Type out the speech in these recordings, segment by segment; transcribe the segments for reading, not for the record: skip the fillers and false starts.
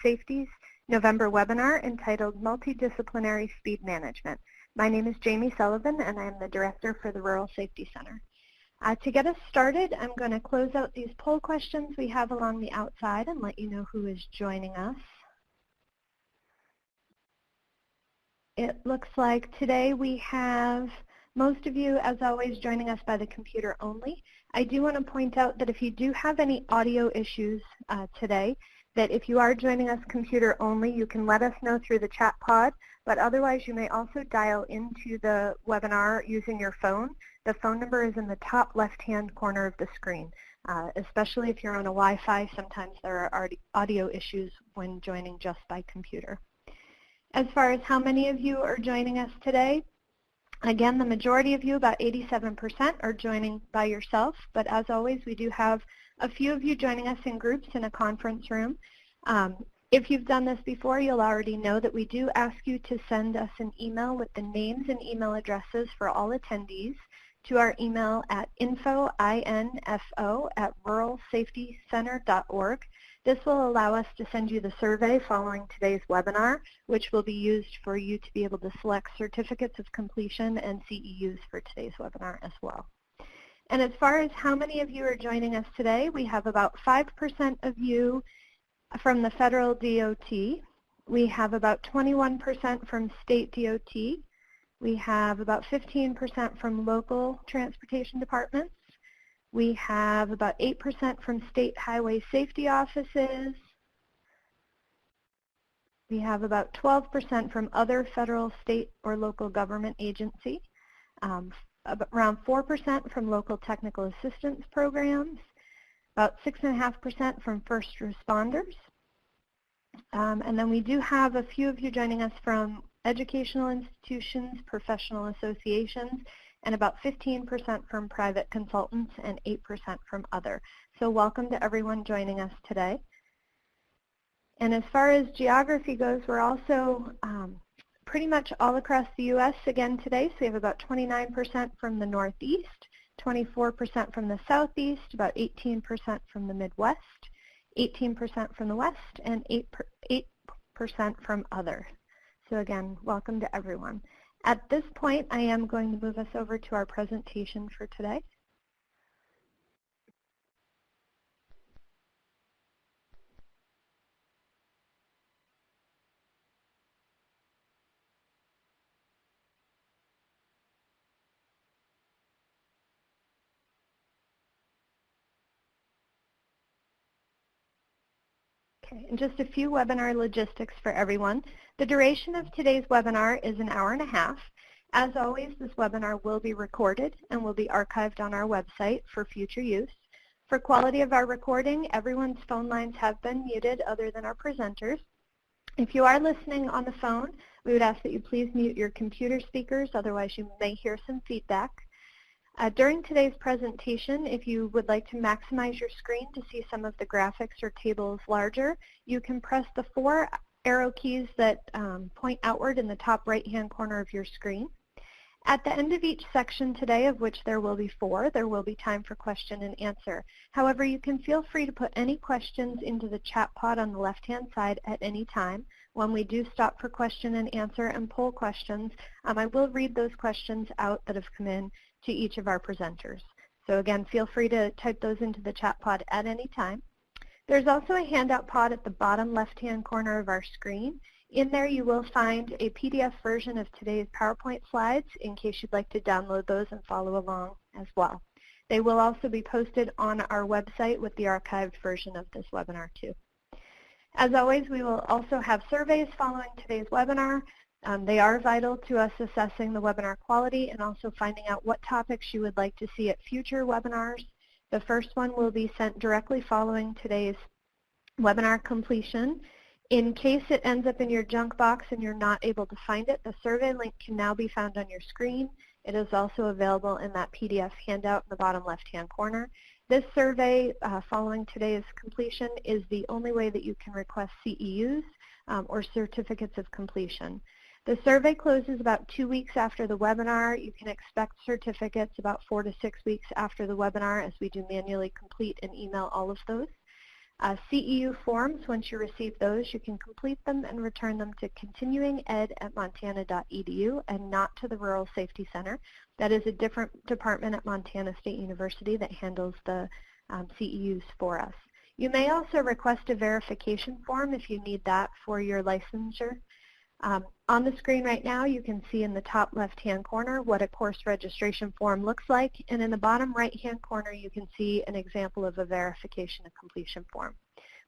Safety's November webinar entitled Multidisciplinary Speed Management. My name is Jamie Sullivan, and I am the Director for the Rural Safety Center. To get us started, I'm going to close out these poll questions we have along the outside and let you know who is joining us. It looks like today we have most of you, as always, joining us by the computer only. I do want to point out that if you do have any audio issues today, that if you are joining us computer only, you can let us know through the chat pod, but otherwise you may also dial into the webinar using your phone. The phone number is in the top left-hand corner of the screen. Especially if you're on a Wi-Fi, sometimes there are audio issues when joining just by computer. As far as how many of you are joining us today, again, the majority of you, about 87%, are joining by yourself, but as always, we do have a few of you joining us in groups in a conference room. If you've done this before, you'll already know that we do ask you to send us an email with the names and email addresses for all attendees to our email at info@ruralsafetycenter.org. This will allow us to send you the survey following today's webinar, which will be used for you to be able to select certificates of completion and CEUs for today's webinar as well. And as far as how many of you are joining us today, we have about 5% of you from the federal DOT. We have about 21% from state DOT. We have about 15% from local transportation departments. We have about 8% from state highway safety offices. We have about 12% from other federal, state, or local government agency. Around 4% from local technical assistance programs. About 6.5% from first responders. And then we do have a few of you joining us from educational institutions, professional associations, and about 15% from private consultants and 8% from other. So welcome to everyone joining us today. And as far as geography goes, we're also pretty much all across the U.S. again today. So we have about 29% from the Northeast, 24% from the Southeast, about 18% from the Midwest, 18% from the West, and 8% from other. So again, welcome to everyone. At this point, I am going to move us over to our presentation for today. Okay, and just a few webinar logistics for everyone. The duration of today's webinar is an hour and a half. As always, this webinar will be recorded and will be archived on our website for future use. For quality of our recording, everyone's phone lines have been muted other than our presenters. If you are listening on the phone, we would ask that you please mute your computer speakers, otherwise you may hear some feedback. During today's presentation, if you would like to maximize your screen to see some of the graphics or tables larger, you can press the 4 arrow keys that point outward in the top right-hand corner of your screen. At the end of each section today, of which there will be 4, there will be time for question and answer. However, you can feel free to put any questions into the chat pod on the left-hand side at any time. When we do stop for question and answer and poll questions, I will read those questions out that have come in to each of our presenters. So again, feel free to type those into the chat pod at any time. There's also a handout pod at the bottom left-hand corner of our screen. In there you will find a PDF version of today's PowerPoint slides in case you'd like to download those and follow along as well. They will also be posted on our website with the archived version of this webinar too. As always, we will also have surveys following today's webinar. They are vital to us assessing the webinar quality and also finding out what topics you would like to see at future webinars. The first one will be sent directly following today's webinar completion. In case it ends up in your junk box and you're not able to find it, the survey link can now be found on your screen. It is also available in that PDF handout in the bottom left-hand corner. This survey, following today's completion, is the only way that you can request CEUs or certificates of completion. The survey closes about 2 weeks after the webinar. You can expect certificates about 4 to 6 weeks after the webinar as we do manually complete and email all of those. CEU forms, once you receive those, you can complete them and return them to continuinged@montana.edu and not to the Rural Safety Center. That is a different department at Montana State University that handles the CEUs for us. You may also request a verification form if you need that for your licensure. On the screen right now, you can see in the top left-hand corner what a course registration form looks like, and in the bottom right-hand corner, you can see an example of a verification and completion form.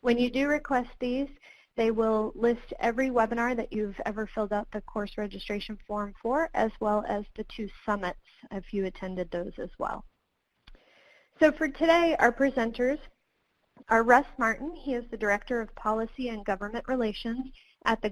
When you do request these, they will list every webinar that you've ever filled out the course registration form for, as well as the 2 summits if you attended those as well. So for today, our presenters are Russ Martin. He is the Director of Policy and Government Relations at the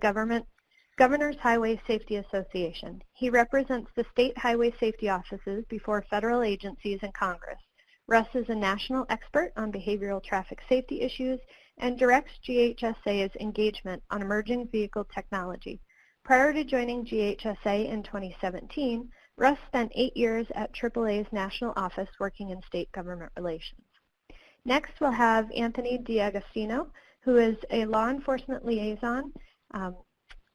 Governor's Highway Safety Association. He represents the state highway safety offices before federal agencies and Congress. Russ is a national expert on behavioral traffic safety issues and directs GHSA's engagement on emerging vehicle technology. Prior to joining GHSA in 2017, Russ spent 8 years at AAA's national office working in state government relations. Next, we'll have Anthony D'Agostino, who is a law enforcement liaison.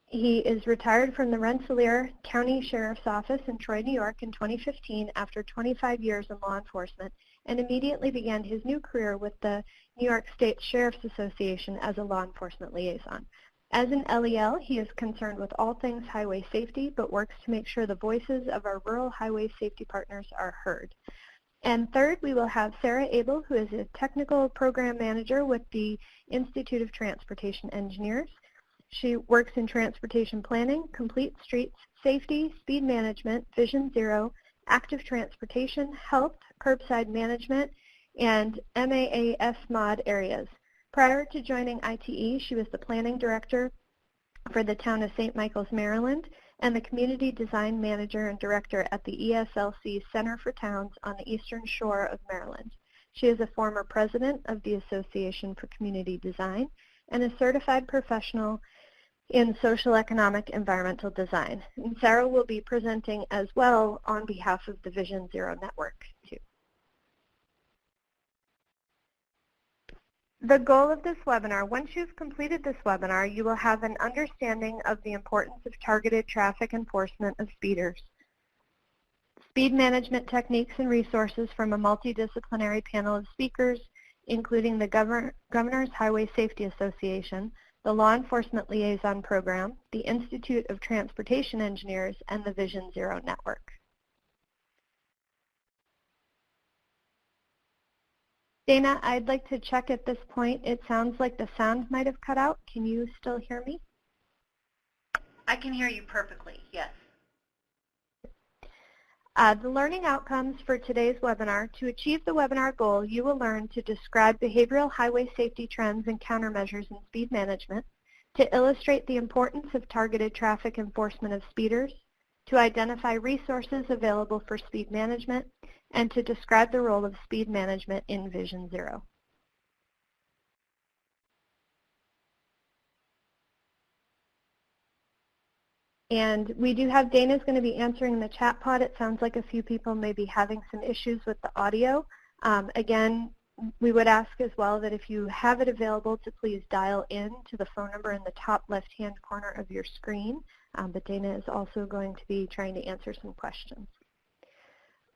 He is retired from the Rensselaer County Sheriff's Office in Troy, New York in 2015 after 25 years in law enforcement and immediately began his new career with the New York State Sheriff's Association as a law enforcement liaison. As an LEL, he is concerned with all things highway safety but works to make sure the voices of our rural highway safety partners are heard. And third, we will have Sarah Abel, who is a technical program manager with the Institute of Transportation Engineers. She works in transportation planning, complete streets, safety, speed management, Vision Zero, active transportation, health, curbside management, and MAAS mod areas. Prior to joining ITE, she was the planning director for the town of St. Michaels, Maryland, and the community design manager and director at the ESLC Center for Towns on the Eastern Shore of Maryland. She is a former president of the Association for Community Design and a certified professional in social, economic, environmental design. And Sarah will be presenting as well on behalf of the Vision Zero Network too. The goal of this webinar, once you've completed this webinar, you will have an understanding of the importance of targeted traffic enforcement of speeders, speed management techniques and resources from a multidisciplinary panel of speakers, including the Governor's Highway Safety Association, the Law Enforcement Liaison Program, the Institute of Transportation Engineers, and the Vision Zero Network. Dana, I'd like to check at this point. It sounds like the sound might have cut out. Can you still hear me? I can hear you perfectly, yes. The learning outcomes for today's webinar. To achieve the webinar goal, you will learn to describe behavioral highway safety trends and countermeasures in speed management, to illustrate the importance of targeted traffic enforcement of speeders, to identify resources available for speed management, and to describe the role of speed management in Vision Zero. And we do have Dana's going to be answering the chat pod. It sounds like a few people may be having some issues with the audio. Again, we would ask as well that if you have it available to please dial in to the phone number in the top left-hand corner of your screen. But Dana is also going to be trying to answer some questions.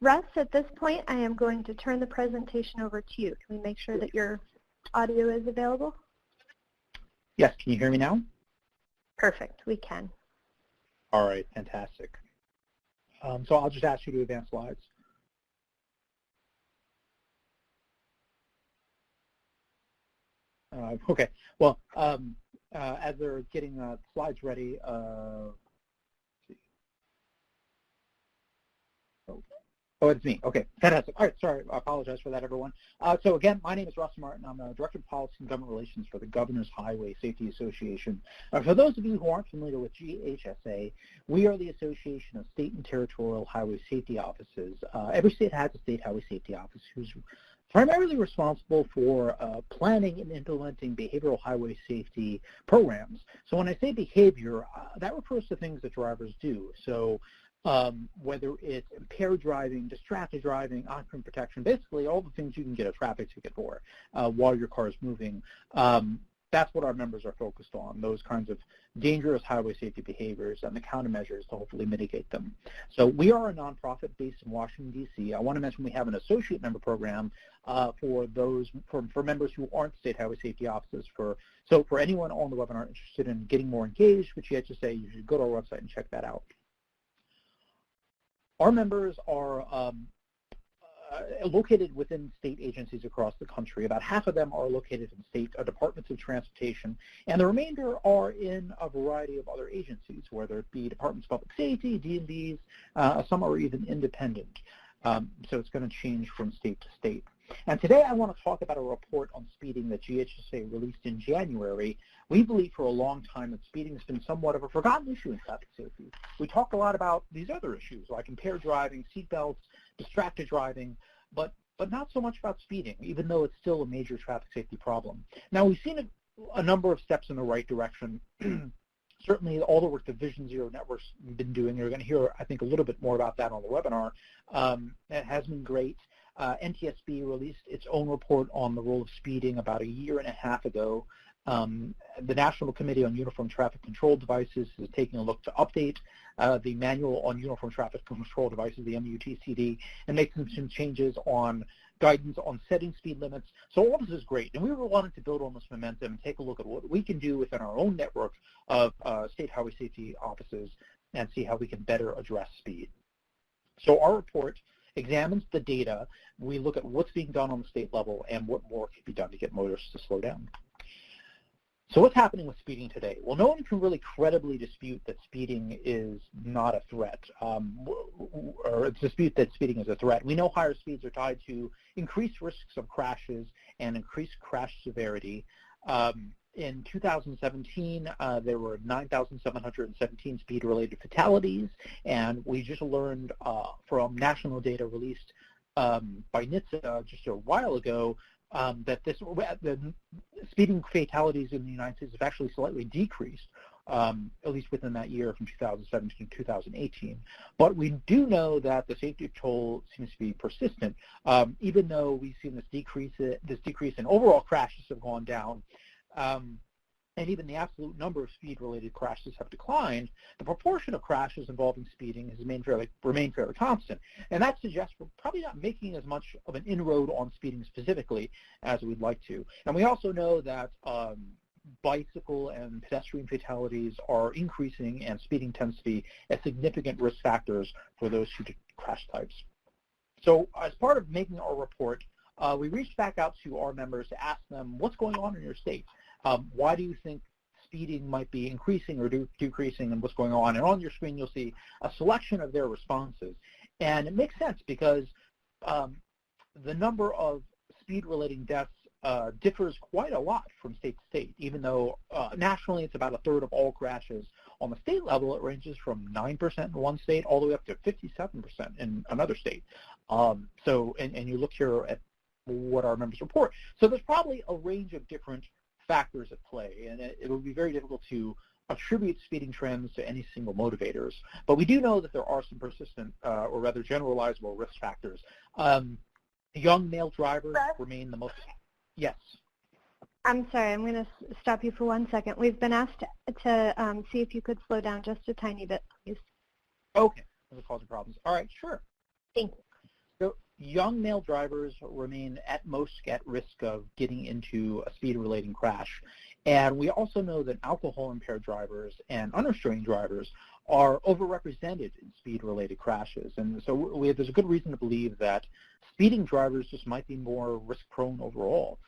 Russ, at this point, I am going to turn the presentation over to you. Can we make sure that your audio is available? Yes, can you hear me now? Perfect, we can. All right, fantastic. So I'll just ask you to advance slides. Okay, well, as they're getting slides ready, oh, it's me. Okay, fantastic. All right, sorry, I apologize for that, everyone. So again, my name is Russ Martin. I'm the Director of Policy and Government Relations for the Governor's Highway Safety Association. For those of you who aren't familiar with GHSA, we are the Association of State and Territorial Highway Safety Offices. Every state has a state highway safety office who's primarily responsible for planning and implementing behavioral highway safety programs. So when I say behavior, that refers to things that drivers do. So whether it's impaired driving, distracted driving, occupant protection, basically all the things you can get a traffic ticket for while your car is moving. That's what our members are focused on, those kinds of dangerous highway safety behaviors and the countermeasures to hopefully mitigate them. So we are a nonprofit based in Washington, D.C. I want to mention we have an associate member program for members who aren't state highway safety officers. So for anyone on the webinar interested in getting more engaged with GHSA, you should go to our website and check that out. Our members are located within state agencies across the country. About half of them are located in state departments of transportation, and the remainder are in a variety of other agencies, whether it be departments of public safety, D&Ds, some are even independent. So it's going to change from state to state. And today I want to talk about a report on speeding that GHSA released in January. We believe for a long time that speeding has been somewhat of a forgotten issue in traffic safety. We talk a lot about these other issues like impaired driving, seatbelts, distracted driving, but not so much about speeding, even though it's still a major traffic safety problem. Now, we've seen a number of steps in the right direction. Certainly, all the work the Vision Zero Network's been doing, you're going to hear, I think, a little bit more about that on the webinar. It has been great. NTSB released its own report on the role of speeding about a year and a half ago. The National Committee on Uniform Traffic Control Devices is taking a look to update the Manual on Uniform Traffic Control Devices, the MUTCD, and make some changes on guidance on setting speed limits. So all this is great, and we were wanting to build on this momentum and take a look at what we can do within our own network of state highway safety offices and see how we can better address speed. So our report examines the data. We look at what's being done on the state level and what more can be done to get motorists to slow down. So what's happening with speeding today? Well, no one can really credibly dispute that speeding is not a threat, or dispute that speeding is a threat. We know higher speeds are tied to increased risks of crashes and increased crash severity. In 2017, there were 9,717 speed-related fatalities, and we just learned from national data released by NHTSA just a while ago that the speeding fatalities in the United States have actually slightly decreased, at least within that year from 2017 to 2018. But we do know that the safety toll seems to be persistent, even though we've seen this decrease in overall crashes have gone down. And even the absolute number of speed-related crashes have declined, the proportion of crashes involving speeding has remained fairly constant. And that suggests we're probably not making as much of an inroad on speeding specifically as we'd like to. And we also know that bicycle and pedestrian fatalities are increasing, and speeding tends to be a significant risk factors for those two crash types. So as part of making our report, we reached back out to our members to ask them what's going on in your state. Why do you think speeding might be increasing or decreasing, and what's going on? And on your screen, you'll see a selection of their responses. And it makes sense because the number of speed-related deaths differs quite a lot from state to state, even though nationally it's about a third of all crashes. On the state level, it ranges from 9% in one state all the way up to 57% in another state. And you look here at what our members report. So there's probably a range of different factors at play, and it would be very difficult to attribute speeding trends to any single motivators. But we do know that there are some persistent, or rather generalizable risk factors. Young male drivers remain the most... Yes? I'm sorry, I'm going to stop you for 1 second. We've been asked to see if you could slow down just a tiny bit, please. Okay, those are causing problems. All right, sure. Thank you. So young male drivers remain at most at risk of getting into a speed-related crash. And we also know that alcohol-impaired drivers and unrestrained drivers are overrepresented in speed-related crashes. And so there's a good reason to believe that speeding drivers just might be more risk-prone overall.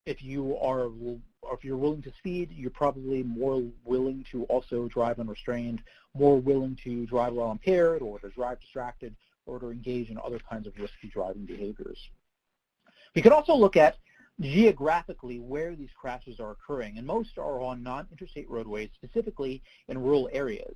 If you're willing to speed, you're probably more willing to also drive unrestrained, more willing to drive while impaired, or to drive distracted, or to engage in other kinds of risky driving behaviors. We could also look at geographically where these crashes are occurring, and most are on non-interstate roadways, specifically in rural areas.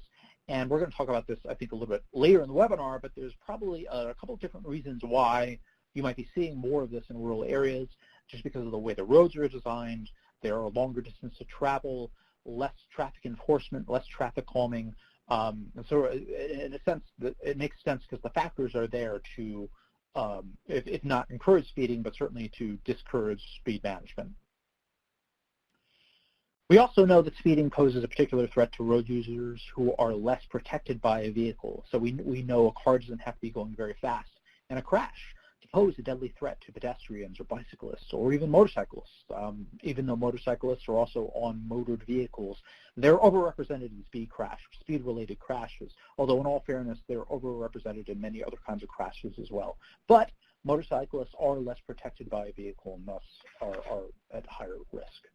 And we're going to talk about this, I think, a little bit later in the webinar, but there's probably a couple of different reasons why you might be seeing more of this in rural areas, just because of the way the roads are designed. There are longer distance to travel, less traffic enforcement, less traffic calming, And so in a sense, it makes sense because the factors are there to, if not encourage speeding, but certainly to discourage speed management. We also know that speeding poses a particular threat to road users who are less protected by a vehicle. So we know a car doesn't have to be going very fast in a crash to pose a deadly threat to pedestrians or bicyclists or even motorcyclists. Even though motorcyclists are also on motored vehicles, they're overrepresented in speed-related crashes, although in all fairness, they're overrepresented in many other kinds of crashes as well. But motorcyclists are less protected by a vehicle and thus are at higher risk.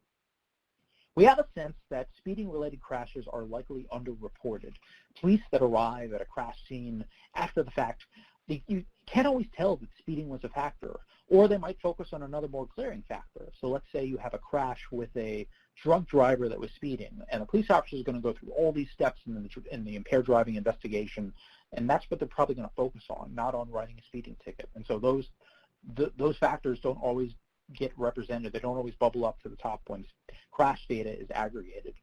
We have a sense that speeding-related crashes are likely underreported. Police that arrive at a crash scene after the fact, you can't always tell that speeding was a factor, or they might focus on another more glaring factor. So let's say you have a crash with a drunk driver that was speeding, and the police officer is going to go through all these steps in the impaired driving investigation, and that's what they're probably going to focus on, not on writing a speeding ticket. And so those factors don't always get represented. They don't always bubble up to the top when crash data is aggregated.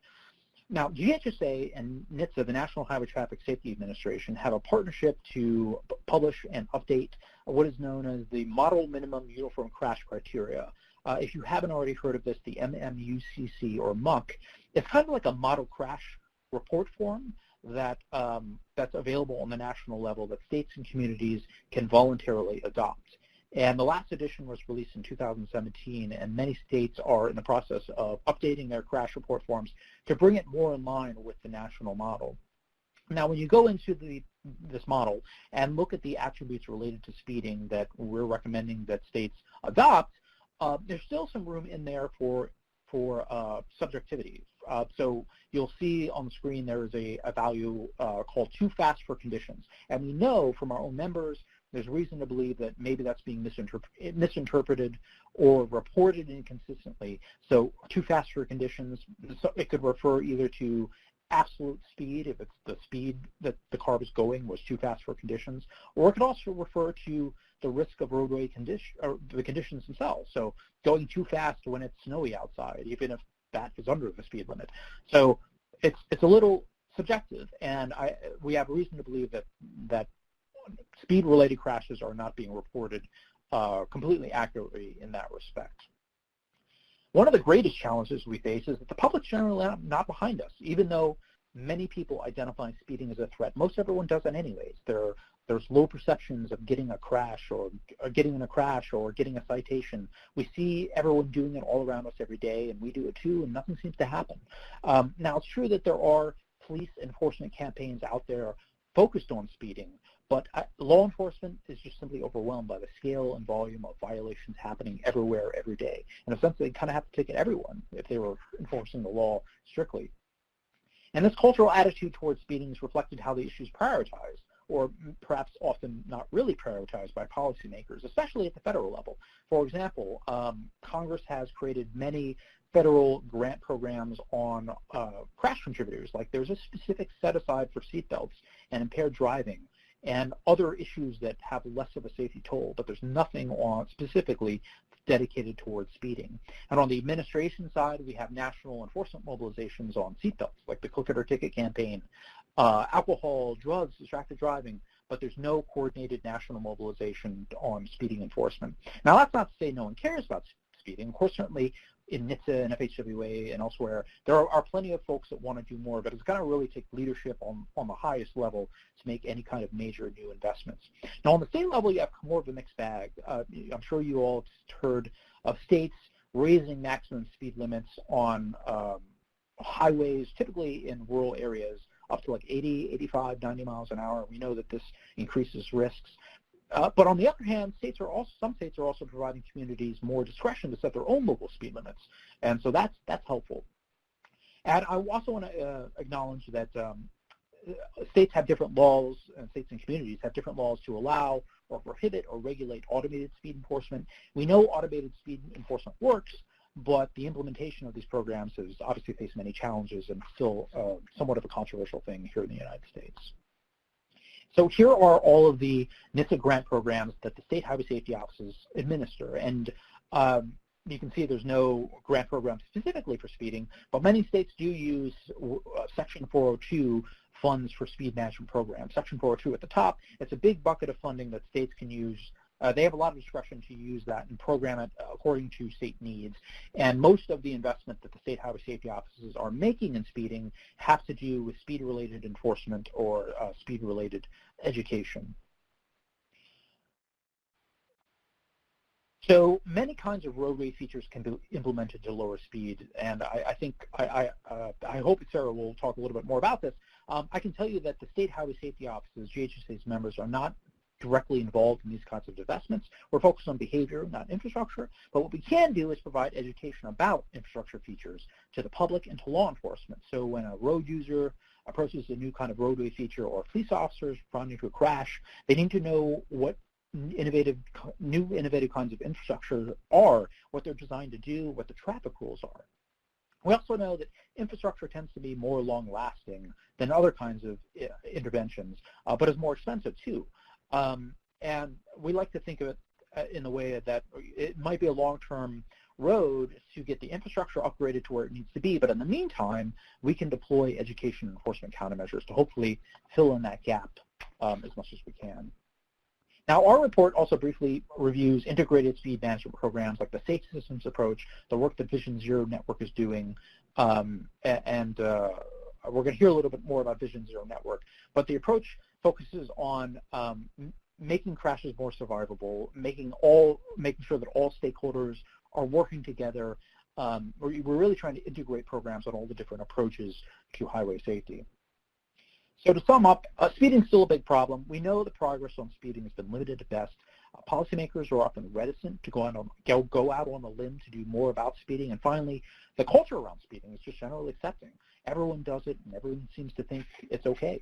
Now, GHSA and NHTSA, the National Highway Traffic Safety Administration, have a partnership to publish and update what is known as the Model Minimum Uniform Crash Criteria. If you haven't already heard of this, the MMUCC or MUC, it's kind of like a model crash report form that's available on the national level that states and communities can voluntarily adopt. And the last edition was released in 2017, and many states are in the process of updating their crash report forms to bring it more in line with the national model. Now, when you go into this model and look at the attributes related to speeding that we're recommending that states adopt, there's still some room in there for subjectivity. So you'll see on the screen there is a value called too fast for conditions. And we know from our own members there's reason to believe that maybe that's being misinterpreted or reported inconsistently. So too fast for conditions, so it could refer either to absolute speed, if it's the speed that the car was going was too fast for conditions, or it could also refer to the risk of roadway condition, or the conditions themselves. So going too fast when it's snowy outside, even if that is under the speed limit. So it's a little subjective, and we have reason to believe that speed-related crashes are not being reported completely accurately in that respect. One of the greatest challenges we face is that the public's generally not behind us. Even though many people identify speeding as a threat, most everyone does it anyways. There's low perceptions of getting a crash or getting in a crash or getting a citation. We see everyone doing it all around us every day, and we do it too, and nothing seems to happen. Now, it's true that there are police enforcement campaigns out there focused on speeding, but law enforcement is just simply overwhelmed by the scale and volume of violations happening everywhere, every day. And essentially, they kind of have to ticket everyone if they were enforcing the law strictly. And this cultural attitude towards speeding is reflected how the issue is prioritized, or perhaps often not really prioritized by policymakers, especially at the federal level. For example, Congress has created many federal grant programs on crash contributors. Like there's a specific set aside for seatbelts and impaired driving and other issues that have less of a safety toll, but there's nothing on specifically dedicated towards speeding. And on the administration side, we have national enforcement mobilizations on seatbelts, like the Click It or Ticket campaign, alcohol, drugs, distracted driving, but there's no coordinated national mobilization on speeding enforcement. Now, that's not to say no one cares about speeding. Of course, certainly in NHTSA and FHWA and elsewhere, there are plenty of folks that want to do more, but it's going to really take leadership on the highest level to make any kind of major new investments. Now, on the state level, you have more of a mixed bag. I'm sure you all have heard of states raising maximum speed limits on highways, typically in rural areas, up to like 80, 85, 90 miles an hour. We know that this increases risks. But on the other hand, some states are also providing communities more discretion to set their own local speed limits, and so that's helpful. And I also want to acknowledge that states have different laws, and states and communities have different laws to allow or prohibit or regulate automated speed enforcement. We know automated speed enforcement works, but the implementation of these programs has obviously faced many challenges and still somewhat of a controversial thing here in the United States. So here are all of the NHTSA grant programs that the state highway safety offices administer. And you can see there's no grant program specifically for speeding, but many states do use Section 402 funds for speed management programs. Section 402 at the top, it's a big bucket of funding that states can use. They have a lot of discretion to use that and program it according to state needs. And most of the investment that the state highway safety offices are making in speeding has to do with speed-related enforcement or speed-related education. So many kinds of roadway features can be implemented to lower speed, and I hope Sarah will talk a little bit more about this. I can tell you that the state highway safety offices, GHSA's members, are not directly involved in these kinds of investments. We're focused on behavior, not infrastructure, but what we can do is provide education about infrastructure features to the public and to law enforcement. So when a road user approaches a new kind of roadway feature or police officers responding to a crash, they need to know what new innovative kinds of infrastructure are, what they're designed to do, what the traffic rules are. We also know that infrastructure tends to be more long-lasting than other kinds of interventions, but is more expensive too. And we like to think of it in the way that it might be a long-term road to get the infrastructure upgraded to where it needs to be, but in the meantime, we can deploy education and enforcement countermeasures to hopefully fill in that gap as much as we can. Now, our report also briefly reviews integrated speed management programs like the Safe Systems approach, the work that Vision Zero Network is doing, and we're going to hear a little bit more about Vision Zero Network, but the approach focuses on making crashes more survivable, making sure that all stakeholders are working together. We're really trying to integrate programs on all the different approaches to highway safety. So to sum up, speeding is still a big problem. We know the progress on speeding has been limited at best. Policymakers are often reticent to go out on a limb to do more about speeding. And finally, the culture around speeding is just generally accepting. Everyone does it, and everyone seems to think it's okay.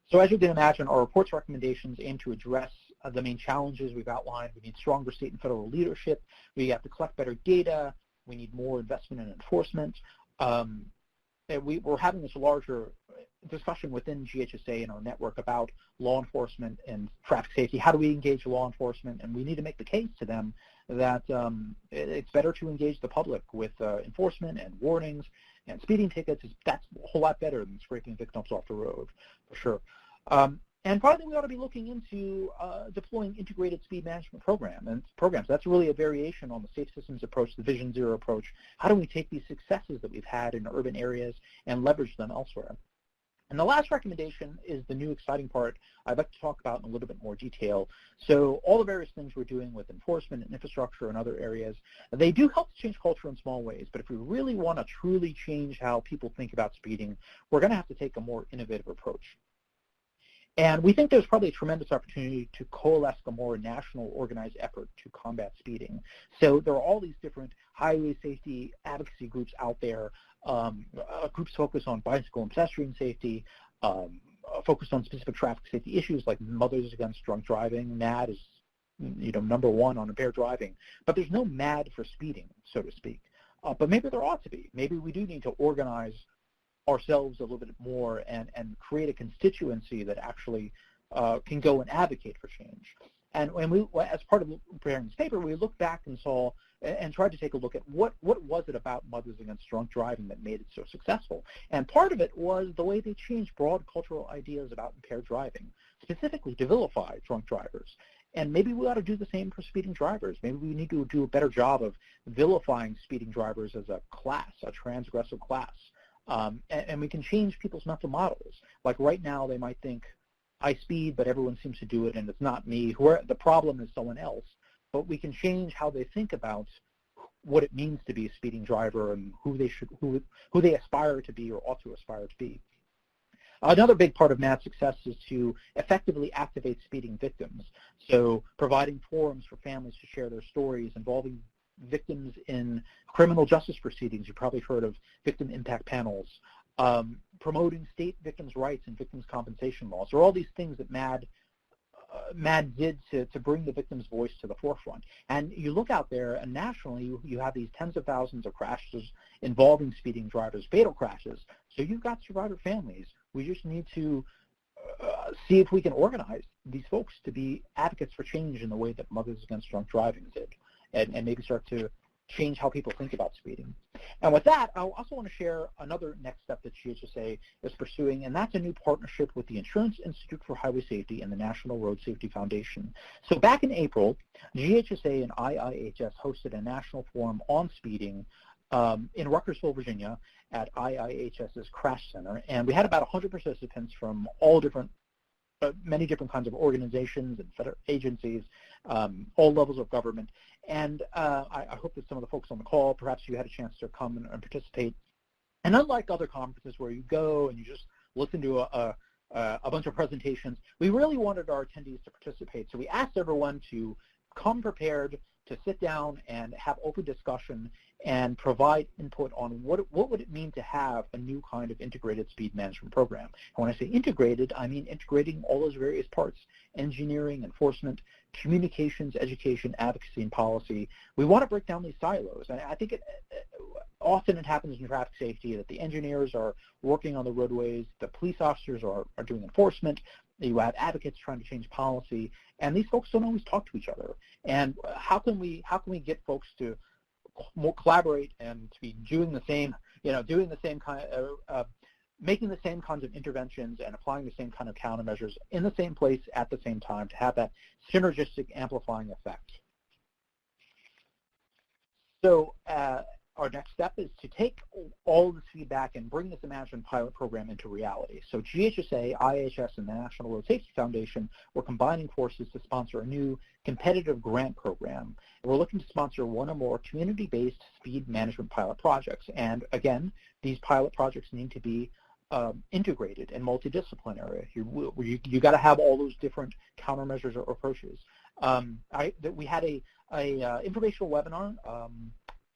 So as you can imagine, our report's recommendations aim to address the main challenges we've outlined. We need stronger state and federal leadership. We have to collect better data. We need more investment in enforcement. We're having this larger discussion within GHSA and our network about law enforcement and traffic safety. How do we engage law enforcement? And we need to make the case to them that it's better to engage the public with enforcement and warnings and speeding tickets. That's a whole lot better than scraping victims off the road, for sure. And finally, we ought to be looking into deploying integrated speed management programs. That's really a variation on the Safe Systems approach, the Vision Zero approach. How do we take these successes that we've had in urban areas and leverage them elsewhere? And the last recommendation is the new exciting part I'd like to talk about in a little bit more detail. So all the various things we're doing with enforcement and infrastructure and other areas, they do help to change culture in small ways, but if we really want to truly change how people think about speeding, we're going to have to take a more innovative approach. And we think there's probably a tremendous opportunity to coalesce a more national organized effort to combat speeding. So there are all these different highway safety advocacy groups out there, groups focused on bicycle and pedestrian safety, focused on specific traffic safety issues like Mothers Against Drunk Driving. MAD is, #1 on impaired driving. But there's no MAD for speeding, so to speak. But maybe there ought to be. Maybe we do need to organize ourselves a little bit more and create a constituency that actually can go and advocate for change. And when as part of preparing this paper, we looked back and saw and tried to take a look at what was it about Mothers Against Drunk Driving that made it so successful. And part of it was the way they changed broad cultural ideas about impaired driving, specifically to vilify drunk drivers. And maybe we ought to do the same for speeding drivers. Maybe we need to do a better job of vilifying speeding drivers as a class, a transgressive class. And we can change people's mental models. Like right now, they might think, I speed, but everyone seems to do it, and it's not me. The problem is someone else. But we can change how they think about what it means to be a speeding driver and who they aspire to be or ought to aspire to be. Another big part of MAD's success is to effectively activate speeding victims. So providing forums for families to share their stories, involving victims in criminal justice proceedings. You've probably heard of victim impact panels, promoting state victims' rights and victims' compensation laws. There are all these things that MAD did to bring the victim's voice to the forefront. And you look out there, and nationally, you have these tens of thousands of crashes involving speeding drivers, fatal crashes. So you've got survivor families. We just need to see if we can organize these folks to be advocates for change in the way that Mothers Against Drunk Driving did. And maybe start to change how people think about speeding. And with that, I also want to share another next step that GHSA is pursuing, and that's a new partnership with the Insurance Institute for Highway Safety and the National Road Safety Foundation. So back in April, GHSA and IIHS hosted a national forum on speeding in Ruckersville, Virginia, at IIHS's Crash Center, and we had about 100 participants from all different many different kinds of organizations and federal agencies, all levels of government. And I hope that some of the folks on the call, perhaps you had a chance to come and participate. And unlike other conferences where you go and you just listen to a bunch of presentations, we really wanted our attendees to participate. So we asked everyone to come prepared to sit down and have open discussion and provide input on what would it mean to have a new kind of integrated speed management program. And when I say integrated, I mean integrating all those various parts: engineering, enforcement, communications, education, advocacy, and policy. We want to break down these silos. And I think often it happens in traffic safety that the engineers are working on the roadways, the police officers are doing enforcement, you have advocates trying to change policy, and these folks don't always talk to each other. And how can we get folks to more collaborate and to be doing the same, making the same kinds of interventions and applying the same kind of countermeasures in the same place at the same time to have that synergistic amplifying effect. So our next step is to take all of this feedback and bring this Imagine pilot program into reality. So GHSA, IHS, and the National Road Safety Foundation were combining forces to sponsor a new competitive grant program. And we're looking to sponsor one or more community-based speed management pilot projects. And again, these pilot projects need to be integrated and multidisciplinary. You got to have all those different countermeasures or approaches. We had a informational webinar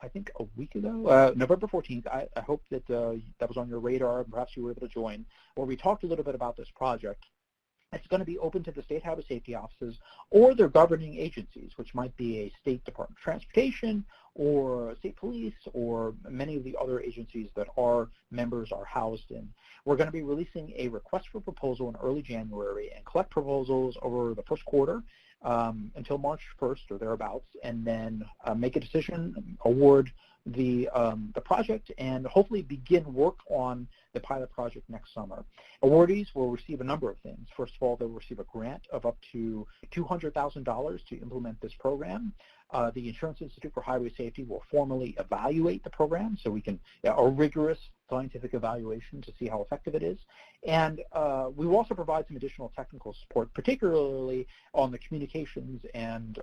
I think a week ago, November 14th. I hope that that was on your radar and perhaps you were able to join, where we talked a little bit about this project. It's going to be open to the state highway safety offices or their governing agencies, which might be a state Department of Transportation or state police or many of the other agencies that our members are housed in. We're going to be releasing a request for proposal in early January and collect proposals over the first quarter until March 1st or thereabouts, and then make a decision, award the project, and hopefully begin work on the pilot project next summer. Awardees will receive a number of things. First of all, they'll receive a grant of up to $200,000 to implement this program. The Insurance Institute for Highway Safety will formally evaluate the program, so we can, a rigorous scientific evaluation to see how effective it is. And we will also provide some additional technical support, particularly on the communications and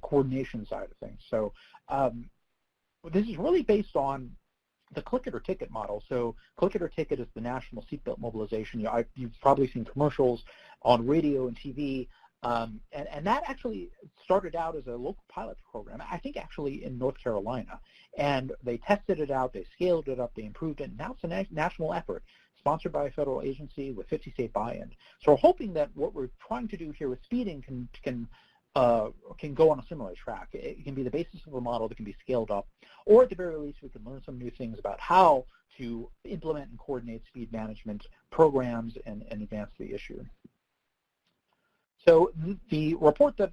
coordination side of things. So this is really based on the click it or ticket model. So click it or ticket is the national seatbelt mobilization. You've probably seen commercials on radio and TV, and that actually started out as a local pilot program, I think actually in North Carolina. And they tested it out, they scaled it up, they improved it, and now it's a national effort sponsored by a federal agency with 50 state buy-in. So we're hoping that what we're trying to do here with speeding can go on a similar track. It can be the basis of a model that can be scaled up, or at the very least we can learn some new things about how to implement and coordinate speed management programs and advance the issue. So the report that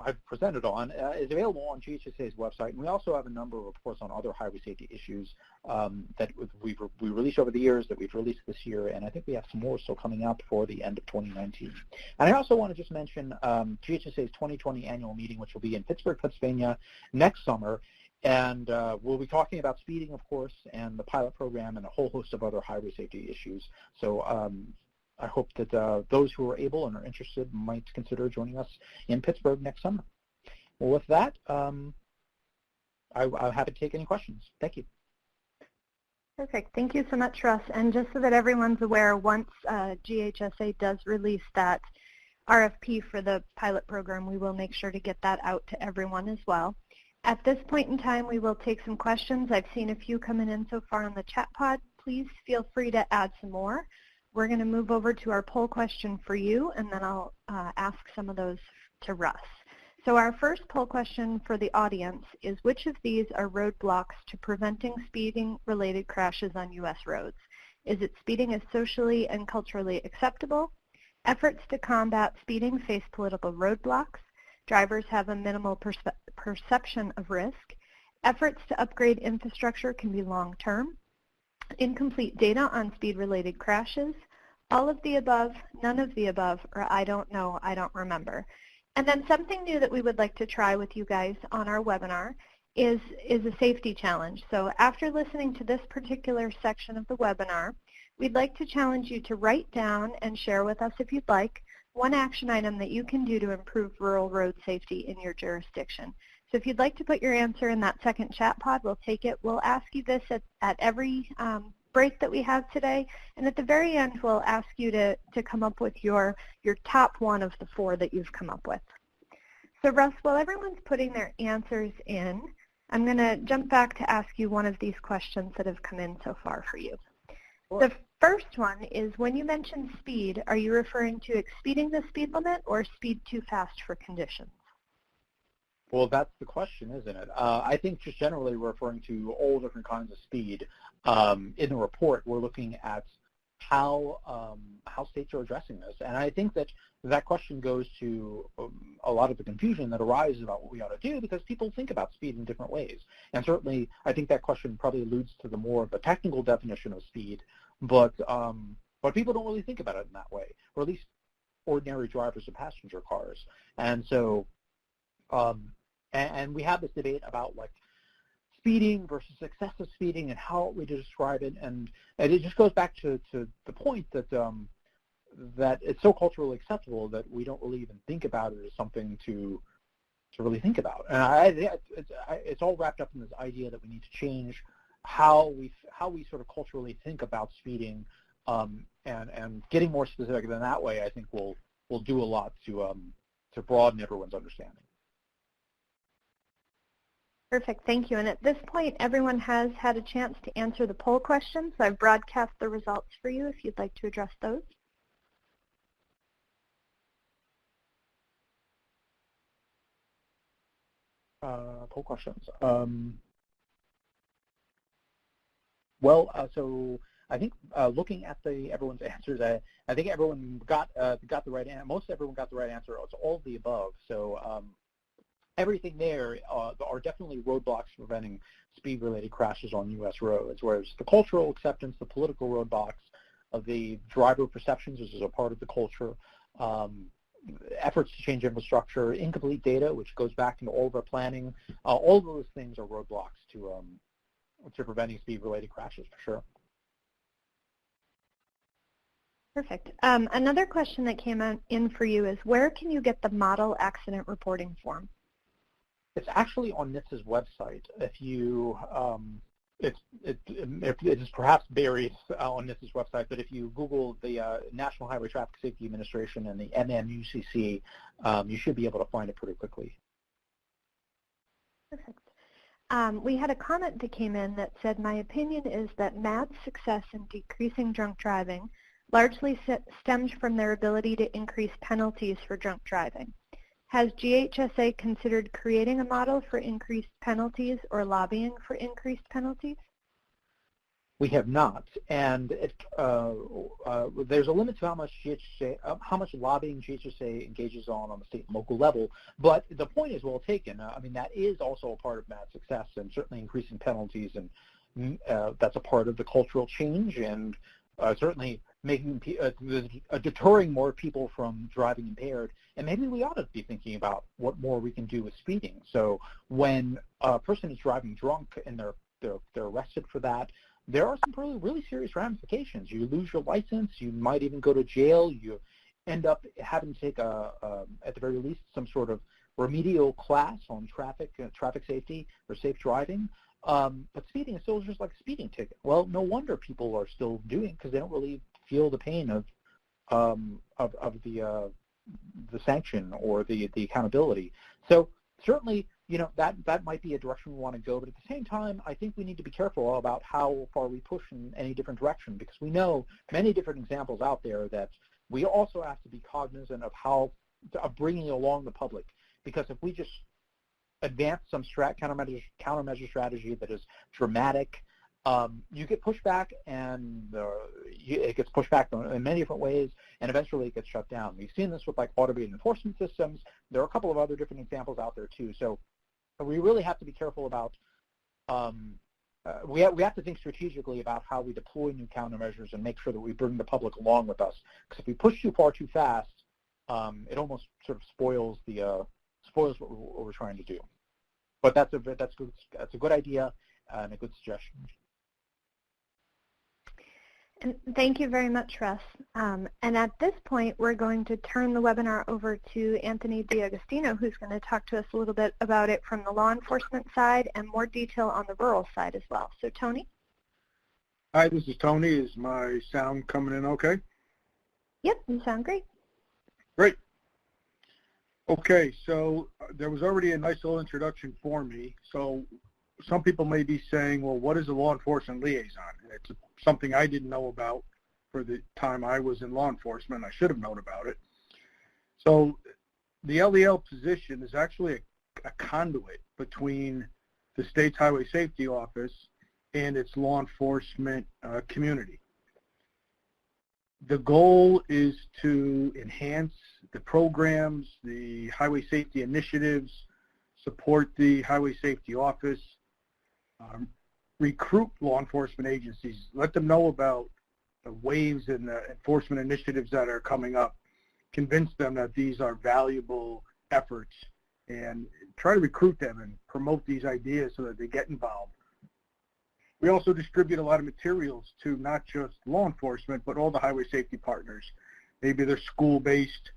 I've presented on is available on GHSA's website, and we also have a number of reports on other highway safety issues that we released over the years, that we've released this year, and I think we have some more still coming up for the end of 2019. And I also want to just mention GHSA's 2020 annual meeting, which will be in Pittsburgh, Pennsylvania next summer, and we'll be talking about speeding, of course, and the pilot program and a whole host of other highway safety issues. So I hope that those who are able and are interested might consider joining us in Pittsburgh next summer. Well, with that, I'm happy to take any questions. Thank you. Perfect. Thank you so much, Russ. And just so that everyone's aware, once GHSA does release that RFP for the pilot program, we will make sure to get that out to everyone as well. At this point in time, we will take some questions. I've seen a few coming in so far on the chat pod. Please feel free to add some more. We're going to move over to our poll question for you, and then I'll ask some of those to Russ. So our first poll question for the audience is, which of these are roadblocks to preventing speeding-related crashes on U.S. roads? Is it speeding is socially and culturally acceptable? Efforts to combat speeding face political roadblocks? Drivers have a minimal perception of risk? Efforts to upgrade infrastructure can be long-term. Incomplete data on speed-related crashes. All of the above, none of the above, or I don't know, I don't remember. And then something new that we would like to try with you guys on our webinar is a safety challenge. So after listening to this particular section of the webinar, we'd like to challenge you to write down and share with us, if you'd like, one action item that you can do to improve rural road safety in your jurisdiction. So if you'd like to put your answer in that second chat pod, we'll take it. We'll ask you this at every break that we have today, and at the very end, we'll ask you to come up with your top one of the 4 that you've come up with. So Russ, while everyone's putting their answers in, I'm going to jump back to ask you one of these questions that have come in so far for you. Sure. The first one is, when you mention speed, are you referring to exceeding the speed limit or speed too fast for conditions? Well, that's the question, isn't it? I think just generally referring to all different kinds of speed. In the report, we're looking at how states are addressing this. And I think that question goes to a lot of the confusion that arises about what we ought to do, because people think about speed in different ways. And certainly, I think that question probably alludes to the more of a technical definition of speed, but people don't really think about it in that way, or at least ordinary drivers of passenger cars. And so, and we have this debate about like speeding versus excessive speeding and how we describe it, and it just goes back to the point that that it's so culturally acceptable that we don't really even think about it as something to really think about. And it's all wrapped up in this idea that we need to change how we sort of culturally think about speeding, and getting more specific than that way, I think will do a lot to broaden everyone's understanding. Perfect, thank you. And at this point, everyone has had a chance to answer the poll questions. So I've broadcast the results for you if you'd like to address those. Poll questions. So I think looking at everyone's answers, I think everyone got the right answer. Most everyone got the right answer. It's all of the above. So everything there are definitely roadblocks preventing speed-related crashes on U.S. roads, whereas the cultural acceptance, the political roadblocks of the driver perceptions, which is a part of the culture, efforts to change infrastructure, incomplete data, which goes back into all of our planning, all of those things are roadblocks to preventing speed-related crashes, for sure. Perfect. Another question that came in for you is, where can you get the model accident reporting form? It's actually on NHTSA's website. If you, it is perhaps buried on NHTSA's website, but if you Google the National Highway Traffic Safety Administration and the NMUCC, you should be able to find it pretty quickly. Perfect. We had a comment that came in that said, my opinion is that MAD's success in decreasing drunk driving largely stems from their ability to increase penalties for drunk driving. Has GHSA considered creating a model for increased penalties or lobbying for increased penalties? We have not, and there's a limit to how much lobbying GHSA engages on the state and local level. But the point is well taken. I mean, that is also a part of MAD's success, and certainly increasing penalties, and that's a part of the cultural change, and certainly making deterring more people from driving impaired. And maybe we ought to be thinking about what more we can do with speeding. So when a person is driving drunk and they're arrested for that, there are some really serious ramifications. You lose your license. You might even go to jail. You end up having to take at the very least, some sort of remedial class on traffic safety or safe driving. But speeding is still just like a speeding ticket. Well, no wonder people are still doing it, because they don't really feel the pain of the sanction or the accountability. So certainly, you know, that might be a direction we want to go, but at the same time, I think we need to be careful about how far we push in any different direction, because we know many different examples out there that we also have to be cognizant of bringing along the public, because if we just advance some countermeasure strategy that is dramatic, you get pushback, and it gets pushed back in many different ways, and eventually it gets shut down. We've seen this with like automated enforcement systems. There are a couple of other different examples out there too. So we really have to be careful about we have to think strategically about how we deploy new countermeasures and make sure that we bring the public along with us. Because if we push too far too fast, it almost sort of spoils what we're trying to do. But that's a good idea and a good suggestion. And thank you very much, Russ. And at this point, we're going to turn the webinar over to Anthony D'Agostino, who's going to talk to us a little bit about it from the law enforcement side and more detail on the rural side as well. So, Tony? Hi, this is Tony. Is my sound coming in okay? Yep, you sound great. Great. Okay, so there was already a nice little introduction for me. So some people may be saying, well, what is a law enforcement liaison? It's something I didn't know about for the time I was in law enforcement. I should have known about it. So the LEL position is actually a conduit between the state's highway safety office and its law enforcement community. The goal is to enhance the programs, the highway safety initiatives, support the highway safety office, recruit law enforcement agencies, let them know about the waves and the enforcement initiatives that are coming up, convince them that these are valuable efforts, and try to recruit them and promote these ideas so that they get involved. We also distribute a lot of materials to not just law enforcement, but all the highway safety partners. Maybe they're school-based.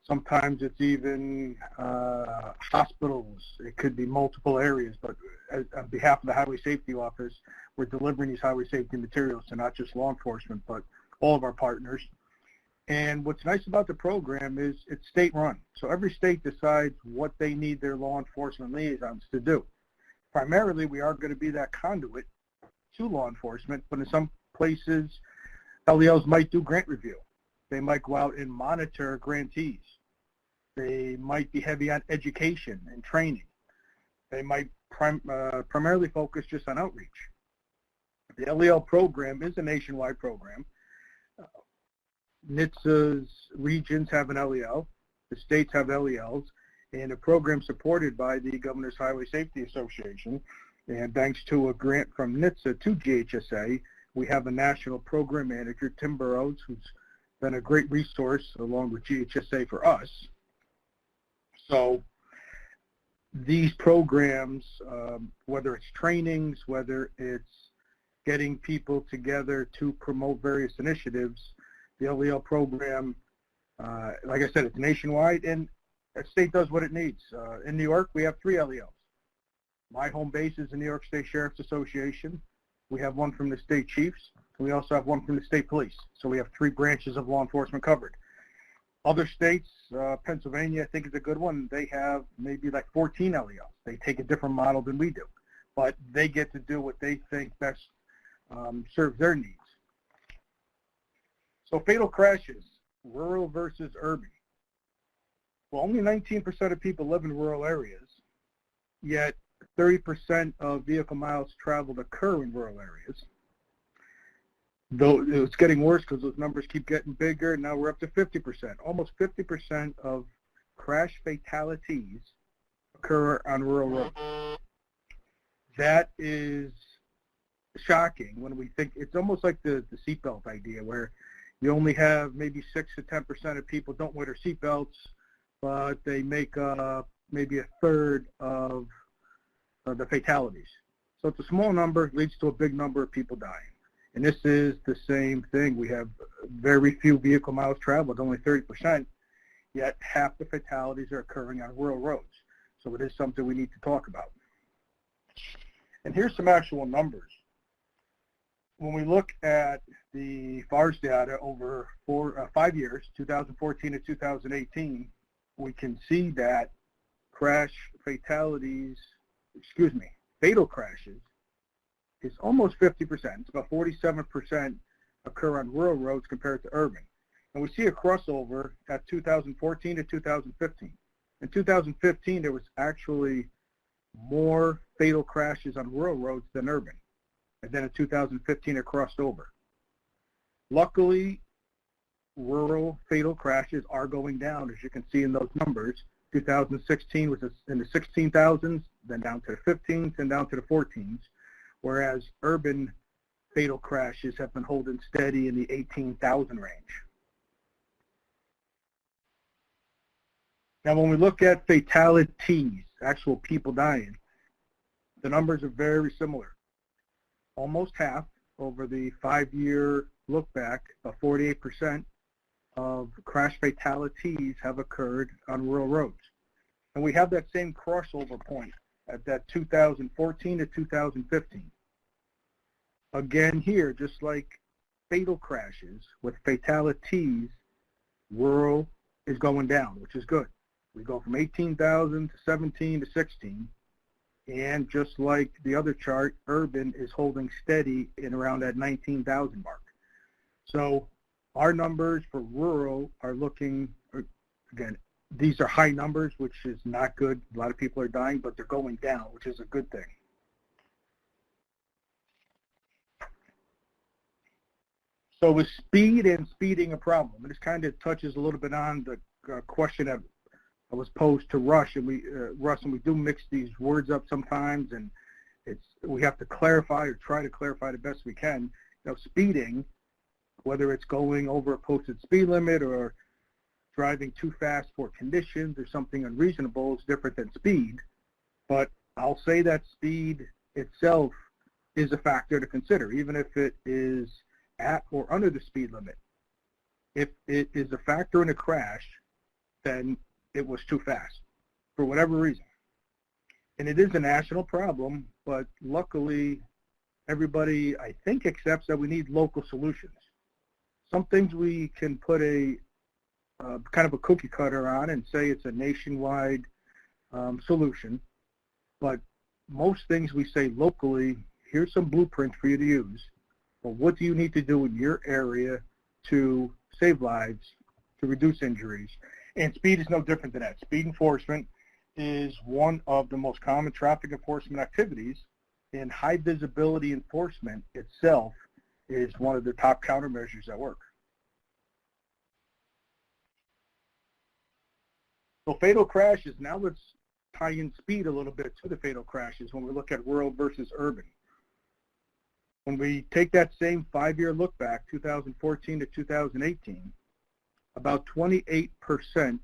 Sometimes it's even hospitals. It could be multiple areas, but on behalf of the Highway Safety Office, we're delivering these highway safety materials to not just law enforcement, but all of our partners. And what's nice about the program is it's state-run. So every state decides what they need their law enforcement liaisons to do. Primarily, we are going to be that conduit to law enforcement, but in some places, LELs might do grant review. They might go out and monitor grantees. They might be heavy on education and training. They might primarily focus just on outreach. The LEL program is a nationwide program. NHTSA's regions have an LEL. The states have LELs, and a program supported by the Governor's Highway Safety Association. And thanks to a grant from NHTSA to GHSA, we have a national program manager, Tim Burrows, who's been a great resource along with GHSA for us. So these programs, whether it's trainings, whether it's getting people together to promote various initiatives, the LEL program, like I said, it's nationwide, and a state does what it needs. In New York, we have 3 LELs. My home base is the New York State Sheriff's Association. We have one from the state chiefs. We also have one from the state police. So we have 3 branches of law enforcement covered. Other states, Pennsylvania, I think is a good one. They have maybe like 14 LELs. They take a different model than we do, but they get to do what they think best serves their needs. So fatal crashes, rural versus urban. Well, only 19% of people live in rural areas, yet 30% of vehicle miles traveled occur in rural areas. Though it's getting worse because those numbers keep getting bigger. Now we're up to 50%. Almost 50% of crash fatalities occur on rural roads. That is shocking when we think it's almost like the seatbelt idea, where you only have maybe 6 to 10% of people don't wear their seatbelts, but they make maybe a third of the fatalities. So it's a small number, leads to a big number of people dying. And this is the same thing. We have very few vehicle miles traveled, only 30%, yet half the fatalities are occurring on rural roads. So it is something we need to talk about. And here's some actual numbers. When we look at the FARS data over 5 years, 2014 to 2018, we can see that fatal crashes is almost 50%. It's about 47% occur on rural roads compared to urban. And we see a crossover at 2014 to 2015. In 2015, there was actually more fatal crashes on rural roads than urban. And then in 2015, it crossed over. Luckily, rural fatal crashes are going down, as you can see in those numbers. 2016 was in the 16,000s, then down to the 15s, and down to the 14s, whereas urban fatal crashes have been holding steady in the 18,000 range. Now, when we look at fatalities, actual people dying, the numbers are very similar. Almost half over the 5-year look back, 48% of crash fatalities have occurred on rural roads. And we have that same crossover point at that 2014 to 2015. Again here, just like fatal crashes with fatalities, rural is going down, which is good. We go from 18,000 to 17 to 16. And just like the other chart, urban is holding steady in around that 19,000 mark. So our numbers for rural are looking, again, these are high numbers, which is not good. A lot of people are dying, but they're going down, which is a good thing. So is speed and speeding a problem? And this kind of touches a little bit on the question that was posed to Russ, and we do mix these words up sometimes, and we have to clarify or try to clarify the best we can. You know, speeding, whether it's going over a posted speed limit or driving too fast for conditions or something unreasonable, is different than speed. But I'll say that speed itself is a factor to consider, even if it is at or under the speed limit. If it is a factor in a crash, then it was too fast for whatever reason. And it is a national problem, but luckily everybody, I think, accepts that we need local solutions. Some things we can put a kind of a cookie cutter on and say it's a nationwide solution, but most things we say locally, here's some blueprints for you to use. Well, what do you need to do in your area to save lives, to reduce injuries? And speed is no different than that. Speed enforcement is one of the most common traffic enforcement activities, and high visibility enforcement itself is one of the top countermeasures that work. So fatal crashes, now let's tie in speed a little bit to the fatal crashes when we look at rural versus urban. When we take that same 5-year look back, 2014 to 2018, about 28%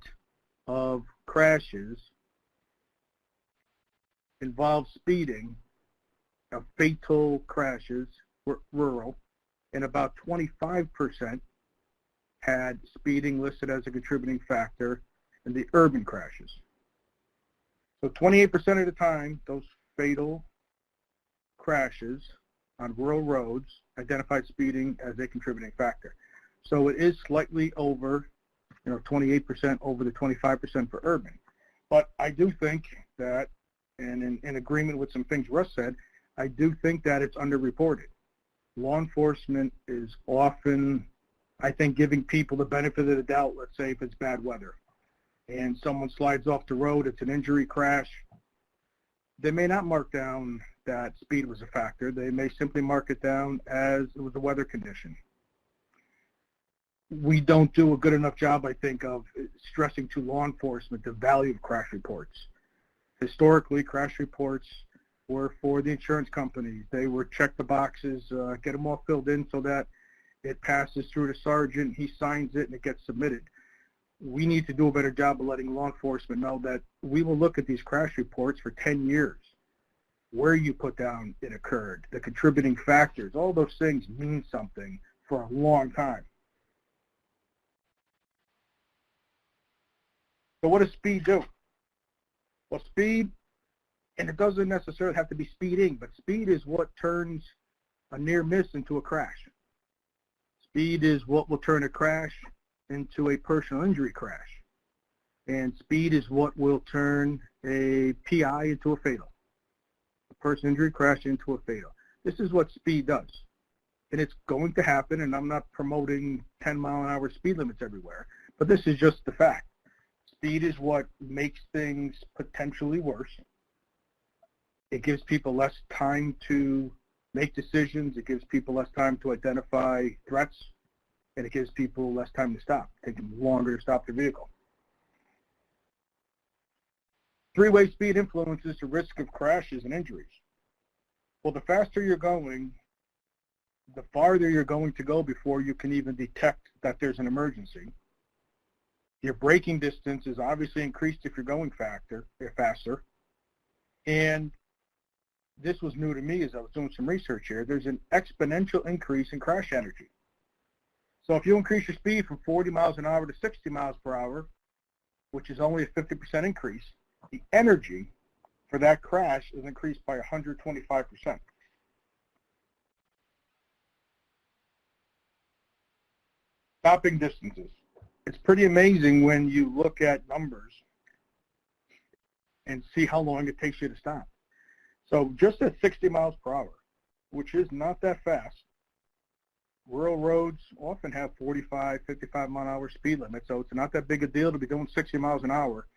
of crashes involve speeding, of fatal crashes were rural, and about 25% had speeding listed as a contributing factor in the urban crashes. So 28% of the time, those fatal crashes on rural roads identified speeding as a contributing factor. So it is slightly over, 28% over the 25% for urban. But I do think that, and in agreement with some things Russ said, I do think that it's underreported. Law enforcement is often, I think, giving people the benefit of the doubt, let's say if it's bad weather, and someone slides off the road, it's an injury crash. They may not mark down that speed was a factor. They may simply mark it down as it was a weather condition. We don't do a good enough job, I think, of stressing to law enforcement the value of crash reports. Historically, crash reports were for the insurance companies. They were check the boxes, get them all filled in so that it passes through the sergeant, he signs it, and it gets submitted. We need to do a better job of letting law enforcement know that we will look at these crash reports for 10 years. Where you put down it occurred, the contributing factors, all those things mean something for a long time. So what does speed do? Well, speed, and it doesn't necessarily have to be speeding, but speed is what turns a near miss into a crash. Speed is what will turn a crash into a personal injury crash. And speed is what will turn a PI into a fatal. A personal injury crash into a fatal. This is what speed does. And it's going to happen, and I'm not promoting 10-mile-an-hour speed limits everywhere, but this is just the fact. Speed is what makes things potentially worse. It gives people less time to make decisions. It gives people less time to identify threats. And it gives people less time to stop. It takes them longer to stop the vehicle. Three-way speed influences the risk of crashes and injuries. Well, the faster you're going, the farther you're going to go before you can even detect that there's an emergency. Your braking distance is obviously increased if you're going faster. And this was new to me as I was doing some research here. There's an exponential increase in crash energy. So if you increase your speed from 40 miles an hour to 60 miles per hour, which is only a 50% increase, the energy for that crash is increased by 125%. Stopping distances. It's pretty amazing when you look at numbers and see how long it takes you to stop. So just at 60 miles per hour, which is not that fast, rural roads often have 45, 55 mile an hour speed limit, so it's not that big a deal to be doing 60 miles an hour.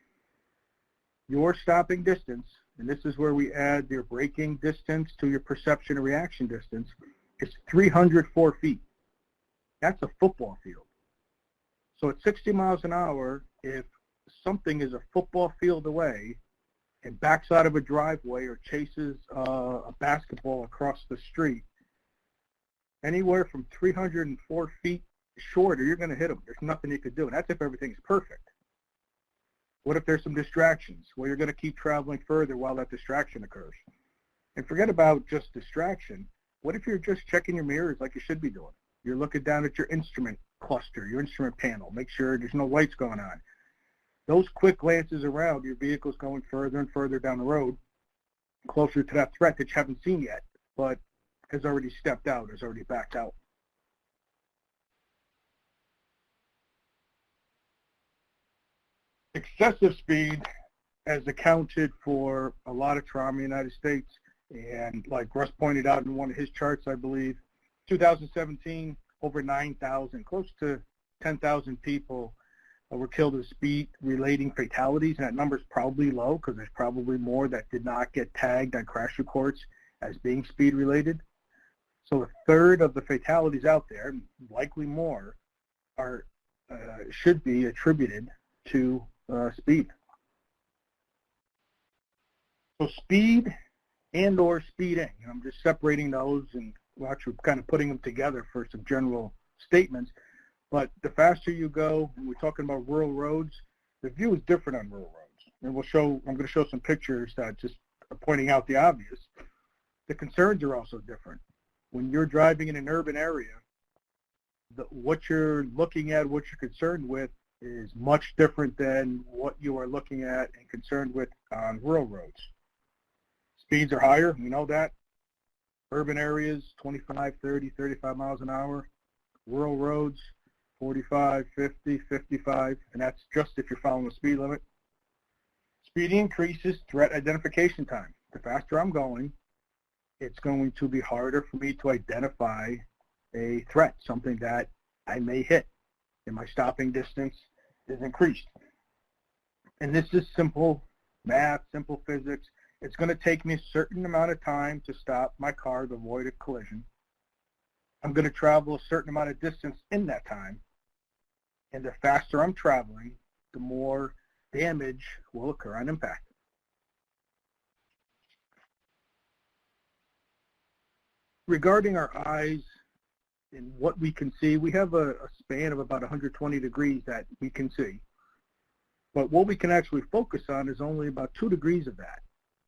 Your stopping distance, and this is where we add your braking distance to your perception and reaction distance, is 304 feet. That's a football field. So at 60 miles an hour, if something is a football field away and backs out of a driveway or chases a basketball across the street, anywhere from 304 feet shorter, you're going to hit them. There's nothing you could do. And that's if everything's perfect. What if there's some distractions? Well, you're going to keep traveling further while that distraction occurs. And forget about just distraction. What if you're just checking your mirrors like you should be doing? You're looking down at your instrument cluster, your instrument panel. Make sure there's no lights going on. Those quick glances around, your vehicle's going further and further down the road, closer to that threat that you haven't seen yet, but has already stepped out, has already backed out. Excessive speed has accounted for a lot of trauma in the United States, and like Russ pointed out in one of his charts, I believe, 2017, over 9,000, close to 10,000 people were killed in speed-relating fatalities, and that number's probably low because there's probably more that did not get tagged on crash reports as being speed-related. So a third of the fatalities out there, likely more, are should be attributed to speed. So speed and or speeding, I'm just separating those and actually kind of putting them together for some general statements. But the faster you go, and we're talking about rural roads, the view is different on rural roads. And I'm going to show some pictures that just are pointing out the obvious. The concerns are also different. When you're driving in an urban area, what you're looking at, what you're concerned with, is much different than what you are looking at and concerned with on rural roads. Speeds are higher, we know that. Urban areas, 25, 30, 35 miles an hour. Rural roads, 45, 50, 55, and that's just if you're following the speed limit. Speed increases threat identification time. The faster I'm going, it's going to be harder for me to identify a threat, something that I may hit, and my stopping distance is increased. And this is simple math, simple physics. It's going to take me a certain amount of time to stop my car to avoid a collision. I'm going to travel a certain amount of distance in that time. And the faster I'm traveling, the more damage will occur on impact. Regarding our eyes and what we can see, we have a span of about 120 degrees that we can see. But what we can actually focus on is only about 2 degrees of that.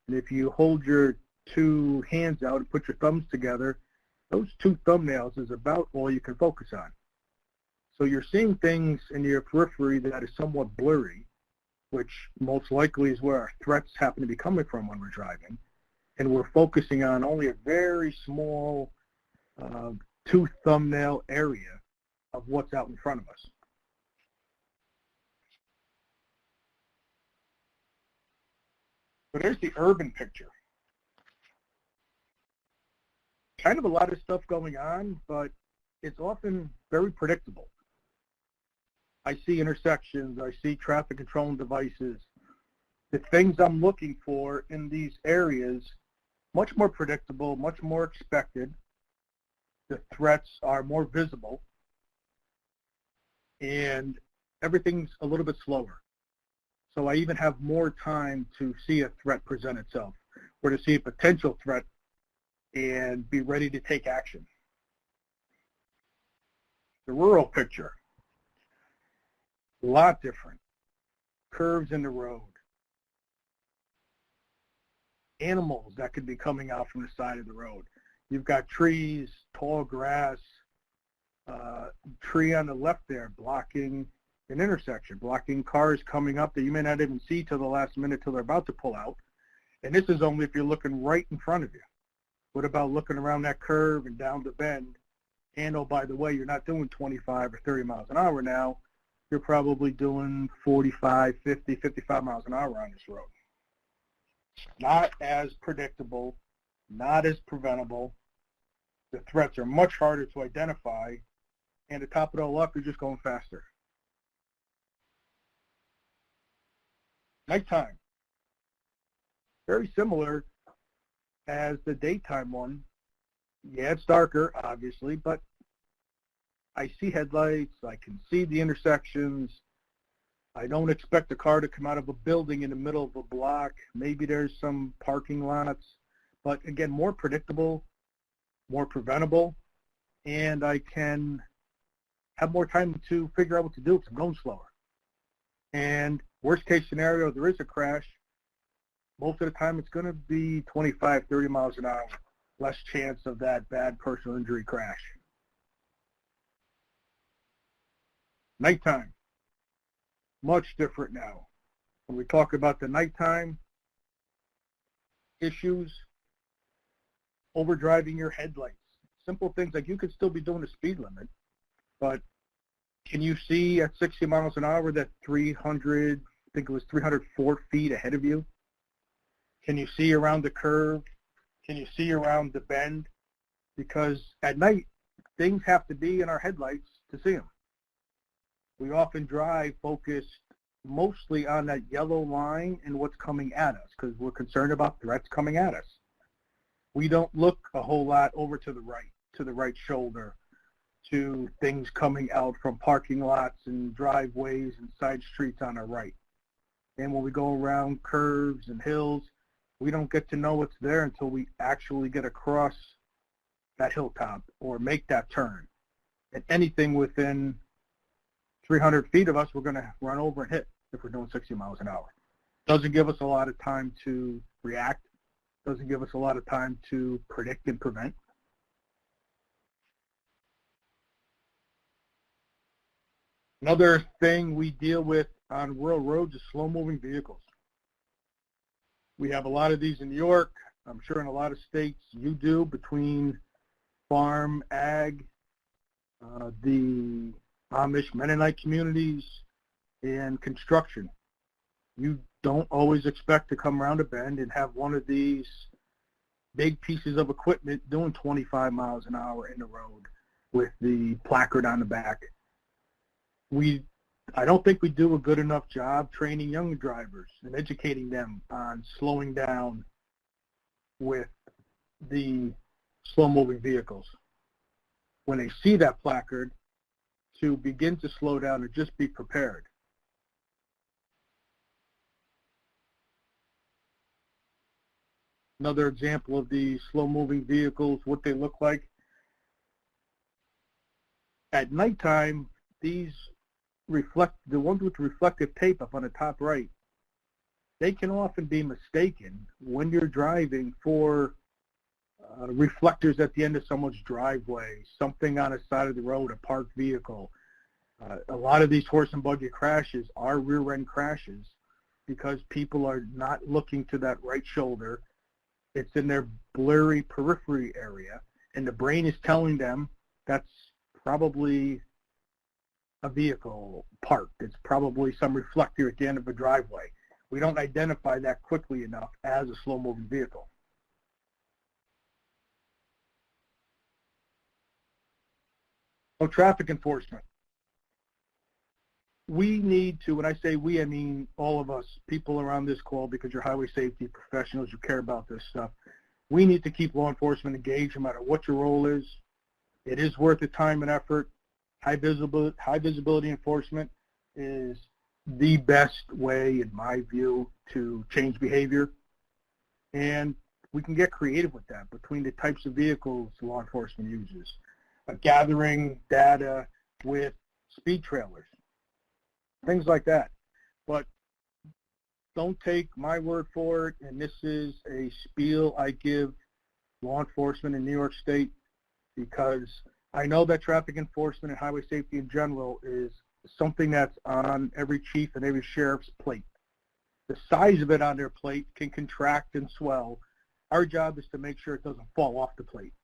And if you hold your two hands out and put your thumbs together, those two thumbnails is about all you can focus on. So you're seeing things in your periphery that is somewhat blurry, which most likely is where our threats happen to be coming from when we're driving. And we're focusing on only a very small two thumbnail area of what's out in front of us. So there's the urban picture. Kind of a lot of stuff going on, but it's often very predictable. I see intersections, I see traffic controlling devices. The things I'm looking for in these areas, much more predictable, much more expected. The threats are more visible, and everything's a little bit slower. So I even have more time to see a threat present itself or to see a potential threat and be ready to take action. The rural picture, a lot different. Curves in the road. Animals that could be coming out from the side of the road. You've got trees, tall grass, tree on the left there blocking an intersection, blocking cars coming up that you may not even see till the last minute till they're about to pull out. And this is only if you're looking right in front of you. What about looking around that curve and down the bend? And oh, by the way, you're not doing 25 or 30 miles an hour now. You're probably doing 45, 50, 55 miles an hour on this road. Not as predictable, not as preventable. The threats are much harder to identify. And to top it all up, you're just going faster. Nighttime. Very similar as the daytime one. Yeah, it's darker, obviously, but I see headlights. I can see the intersections. I don't expect a car to come out of a building in the middle of a block. Maybe there's some parking lots. But again, more predictable, more preventable, and I can have more time to figure out what to do because I'm going slower. And worst case scenario, there is a crash. Most of the time it's going to be 25, 30 miles an hour. Less chance of that bad personal injury crash. Nighttime. Much different now. When we talk about the nighttime issues, overdriving your headlights. Simple things like you could still be doing the speed limit, but can you see at 60 miles an hour that 304 feet ahead of you? Can you see around the curve? Can you see around the bend? Because at night, things have to be in our headlights to see them. We often drive focused mostly on that yellow line and what's coming at us because we're concerned about threats coming at us. We don't look a whole lot over to the right shoulder, to things coming out from parking lots and driveways and side streets on our right. And when we go around curves and hills, we don't get to know what's there until we actually get across that hilltop or make that turn. And anything within 300 feet of us, we're going to run over and hit if we're doing 60 miles an hour. Doesn't give us a lot of time to react. Doesn't give us a lot of time to predict and prevent. Another thing we deal with on rural roads is slow-moving vehicles. We have a lot of these in New York. I'm sure in a lot of states you do, between farm, ag, the Amish Mennonite communities, and construction. You don't always expect to come around a bend and have one of these big pieces of equipment doing 25 miles an hour in the road with the placard on the back. I don't think we do a good enough job training young drivers and educating them on slowing down with the slow-moving vehicles. When they see that placard, to begin to slow down and just be prepared. Another example of the slow-moving vehicles, what they look like. At nighttime, these the ones with reflective tape up on the top right, they can often be mistaken when you're driving for reflectors at the end of someone's driveway, something on the side of the road, a parked vehicle. A lot of these horse and buggy crashes are rear-end crashes because people are not looking to that right shoulder. It's in their blurry periphery area, and the brain is telling them that's probably a vehicle parked. It's probably some reflector at the end of a driveway. We don't identify that quickly enough as a slow-moving vehicle. So traffic enforcement. We need to, when I say we, I mean all of us, people around this call, because you're highway safety professionals, you care about this stuff. We need to keep law enforcement engaged no matter what your role is. It is worth the time and effort. High visibility enforcement is the best way, in my view, to change behavior. And we can get creative with that between the types of vehicles law enforcement uses, gathering data with speed trailers, things like that. But don't take my word for it, and this is a spiel I give law enforcement in New York State, because I know that traffic enforcement and highway safety in general is something that's on every chief and every sheriff's plate. The size of it on their plate can contract and swell. Our job is to make sure it doesn't fall off the plate.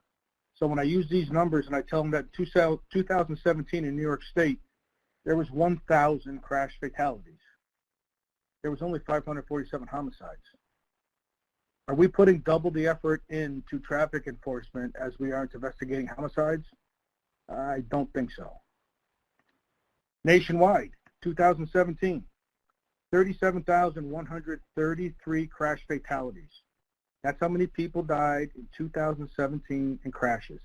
So when I use these numbers and I tell them that 2017 in New York State, there was 1,000 crash fatalities. There was only 547 homicides. Are we putting double the effort into traffic enforcement as we are into investigating homicides? I don't think so. Nationwide, 2017, 37,133 crash fatalities. That's how many people died in 2017 in crashes.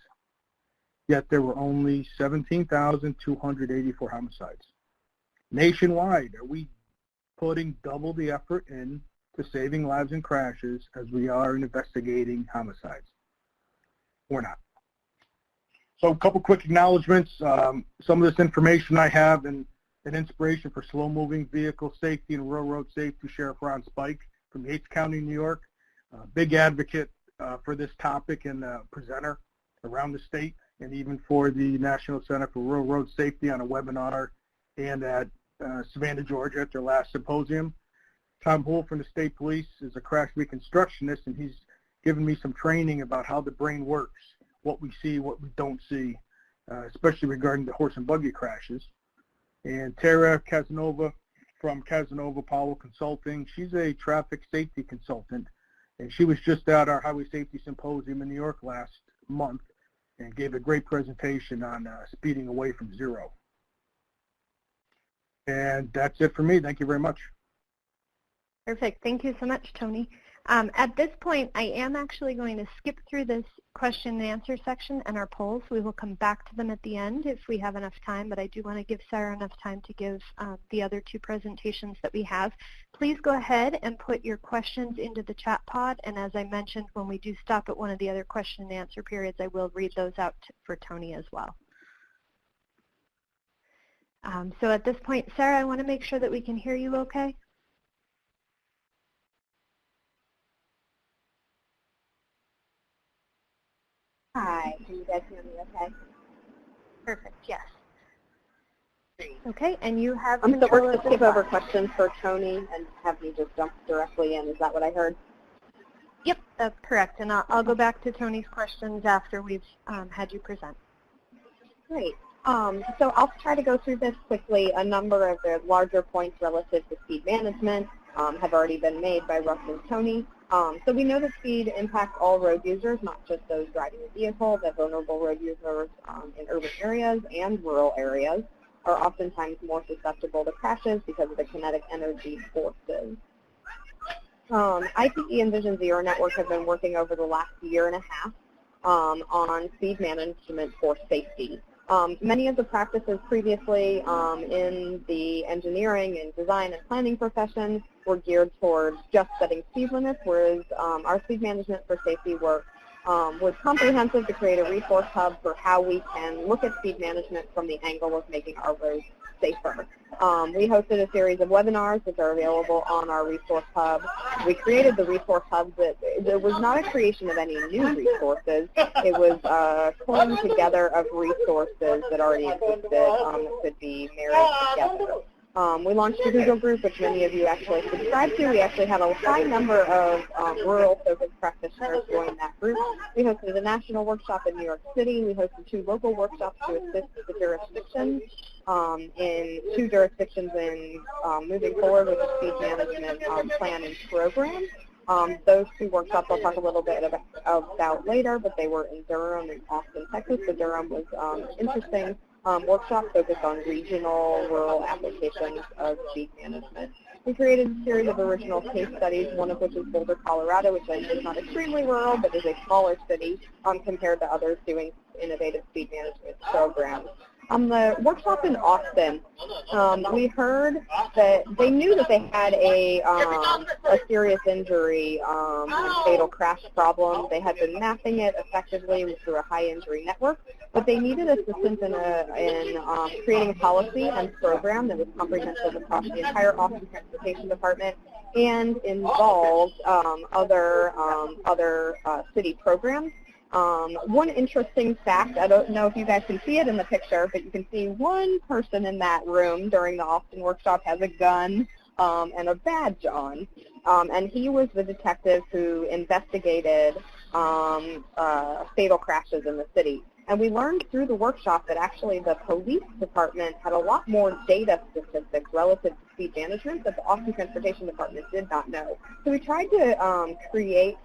Yet there were only 17,284 homicides. Nationwide, are we putting double the effort in to saving lives in crashes as we are in investigating homicides? We're not. So a couple quick acknowledgments. Some of this information I have and an inspiration for slow-moving vehicle safety and railroad safety, Sheriff Ron Spike from Yates County, New York. Big advocate for this topic and presenter around the state, and even for the National Center for Railroad Safety on a webinar and at Savannah, Georgia at their last symposium. Tom Houle from the State Police is a crash reconstructionist, and he's given me some training about how the brain works, what we see, what we don't see, especially regarding the horse and buggy crashes. And Tara Casanova from Casanova Powell Consulting, she's a traffic safety consultant, and she was just at our Highway Safety Symposium in New York last month and gave a great presentation on speeding away from zero. And that's it for me. Thank you very much. Perfect. Thank you so much, Tony. At this point, I am actually going to skip through this question and answer section and our polls. We will come back to them at the end if we have enough time, but I do want to give Sarah enough time to give the other two presentations that we have. Please go ahead and put your questions into the chat pod, and as I mentioned, when we do stop at one of the other question and answer periods, I will read those out for Tony as well. So at this point, Sarah, I want to make sure that we can hear you okay. Hi, can you guys hear me okay? Perfect, yes. Okay, and you have So control we're going of to skip over questions for Tony and have me just jump directly in. Is that what I heard? Yep, that's correct. And I'll go back to Tony's questions after we've had you present. Great. So I'll try to go through this quickly. A number of the larger points relative to speed management have already been made by Russ and Tony. So we know that speed impacts all road users, not just those driving a vehicle. That vulnerable road users in urban areas and rural areas are oftentimes more susceptible to crashes because of the kinetic energy forces. IPE and Vision Zero Network have been working over the last year and a half on speed management for safety. Many of the practices previously in the engineering and design and planning professions were geared towards just setting speed limits, whereas our speed management for safety work was comprehensive to create a resource hub for how we can look at speed management from the angle of making our roads safer. We hosted a series of webinars which are available on our resource hub. We created the resource hub, but there was not a creation of any new resources. It was a pulling together of resources that already existed that could be married together. We launched a Google group, which many of you actually subscribe to. We actually had a high number of rural-focused practitioners join that group. We hosted a national workshop in New York City. We hosted 2 local workshops to assist the jurisdictions in 2 jurisdictions in moving forward with the speed management plan and program. Those 2 workshops I'll talk a little bit about later, but they were in Durham and Austin, Texas. So Durham was interesting. Workshop focused on regional, rural applications of speed management. We created a series of original case studies, one of which is Boulder, Colorado, which is not extremely rural, but is a smaller city compared to others doing innovative speed management programs. The workshop in Austin, we heard that they knew that they had a serious injury, fatal crash problem. They had been mapping it effectively through a high injury network, but they needed assistance in creating a policy and program that was comprehensive across the entire Austin Transportation Department and involved other city programs. One interesting fact, I don't know if you guys can see it in the picture, but you can see one person in that room during the Austin workshop has a gun and a badge on. And he was the detective who investigated fatal crashes in the city. And we learned through the workshop that actually the police department had a lot more data statistics relative to speed management that the Austin Transportation Department did not know. So we tried to create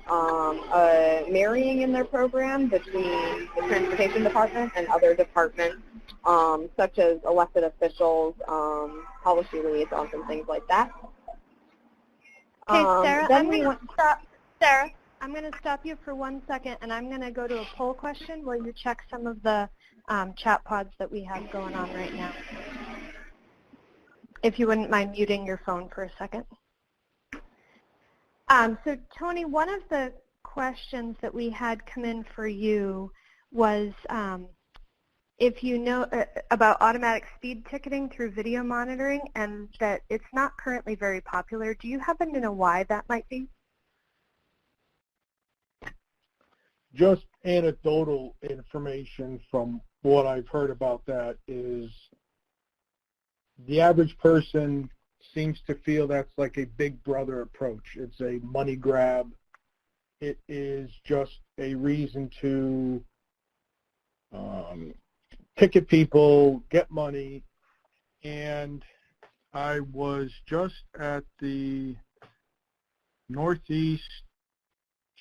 a marrying in their program between the Transportation Department and other departments, such as elected officials, policy liaisons, and things like that. Okay, Sarah, Sarah, I'm going to stop you for 1 second, and I'm going to go to a poll question while you check some of the chat pods that we have going on right now. If you wouldn't mind muting your phone for a second. So, Tony, one of the questions that we had come in for you was if you know about automatic speed ticketing through video monitoring, and that it's not currently very popular. Do you happen to know why that might be? Just anecdotal information from what I've heard about that is the average person seems to feel that's like a big brother approach. It's a money grab. It is just a reason to ticket people, get money. And I was just at the Northeast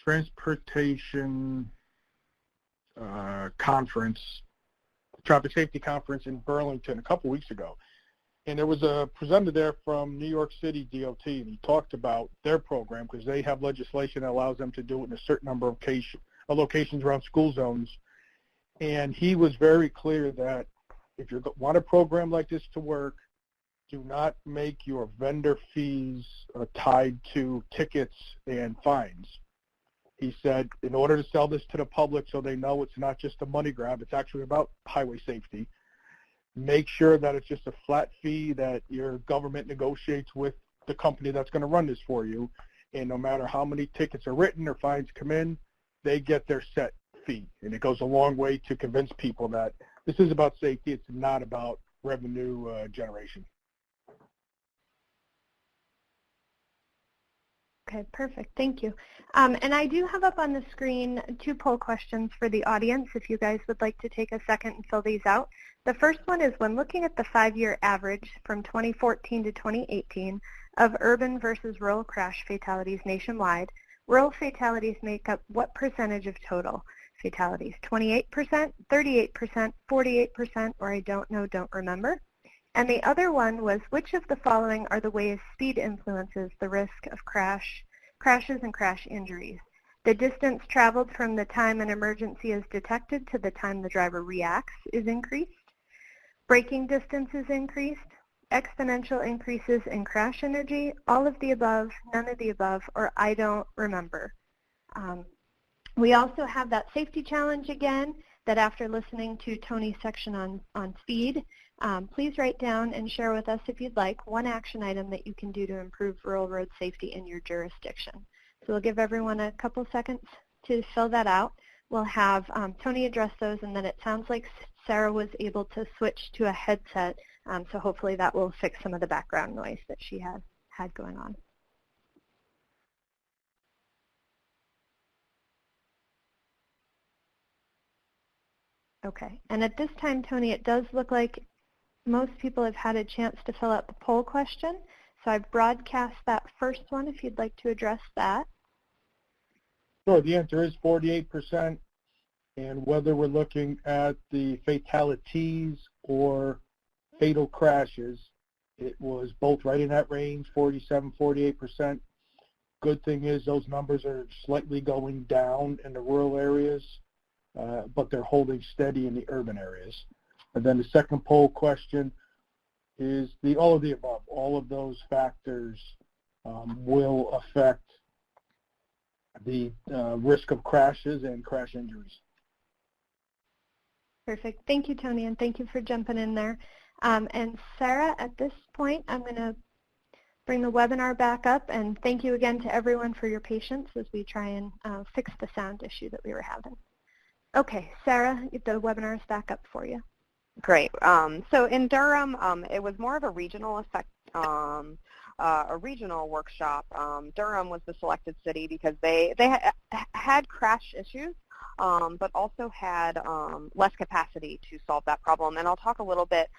Transportation conference, traffic safety conference in Burlington a couple weeks ago. And there was a presenter there from New York City DOT, and he talked about their program because they have legislation that allows them to do it in a certain number of locations around school zones. And he was very clear that if you want a program like this to work, do not make your vendor fees tied to tickets and fines. He said, in order to sell this to the public so they know it's not just a money grab, it's actually about highway safety, make sure that it's just a flat fee that your government negotiates with the company that's going to run this for you. And no matter how many tickets are written or fines come in, they get their set fee. And it goes a long way to convince people that this is about safety. It's not about revenue generation. Okay, perfect. Thank you. And I do have up on the screen 2 poll questions for the audience if you guys would like to take a second and fill these out. The first one is, when looking at the 5-year average from 2014 to 2018 of urban versus rural crash fatalities nationwide, rural fatalities make up what percentage of total fatalities? 28%, 38%, 48%, or I don't know, don't remember? And the other one was, which of the following are the ways speed influences the risk of crashes and crash injuries? The distance traveled from the time an emergency is detected to the time the driver reacts is increased. Braking distance is increased. Exponential increases in crash energy. All of the above, none of the above, or I don't remember. We also have that safety challenge again, that after listening to Tony's section on speed, please write down and share with us, if you'd like, one action item that you can do to improve rural road safety in your jurisdiction. So we'll give everyone a couple seconds to fill that out. We'll have Tony address those, and then it sounds like Sarah was able to switch to a headset, so hopefully that will fix some of the background noise that she had going on. Okay, and at this time, Tony, it does look like most people have had a chance to fill out the poll question. So I've broadcast that first one if you'd like to address that. Sure, the answer is 48%. And whether we're looking at the fatalities or fatal crashes, it was both right in that range, 47, 48%. Good thing is those numbers are slightly going down in the rural areas, but they're holding steady in the urban areas. And then the second poll question is all of the above. All of those factors will affect the risk of crashes and crash injuries. Perfect. Thank you, Tony, and thank you for jumping in there. And Sarah, at this point, I'm going to bring the webinar back up, and thank you again to everyone for your patience as we try and fix the sound issue that we were having. Okay, Sarah, the webinar is back up for you. Great. So in Durham, it was more of a regional effect, a regional workshop. Durham was the selected city because they had crash issues, but also had less capacity to solve that problem. And I'll talk a little bit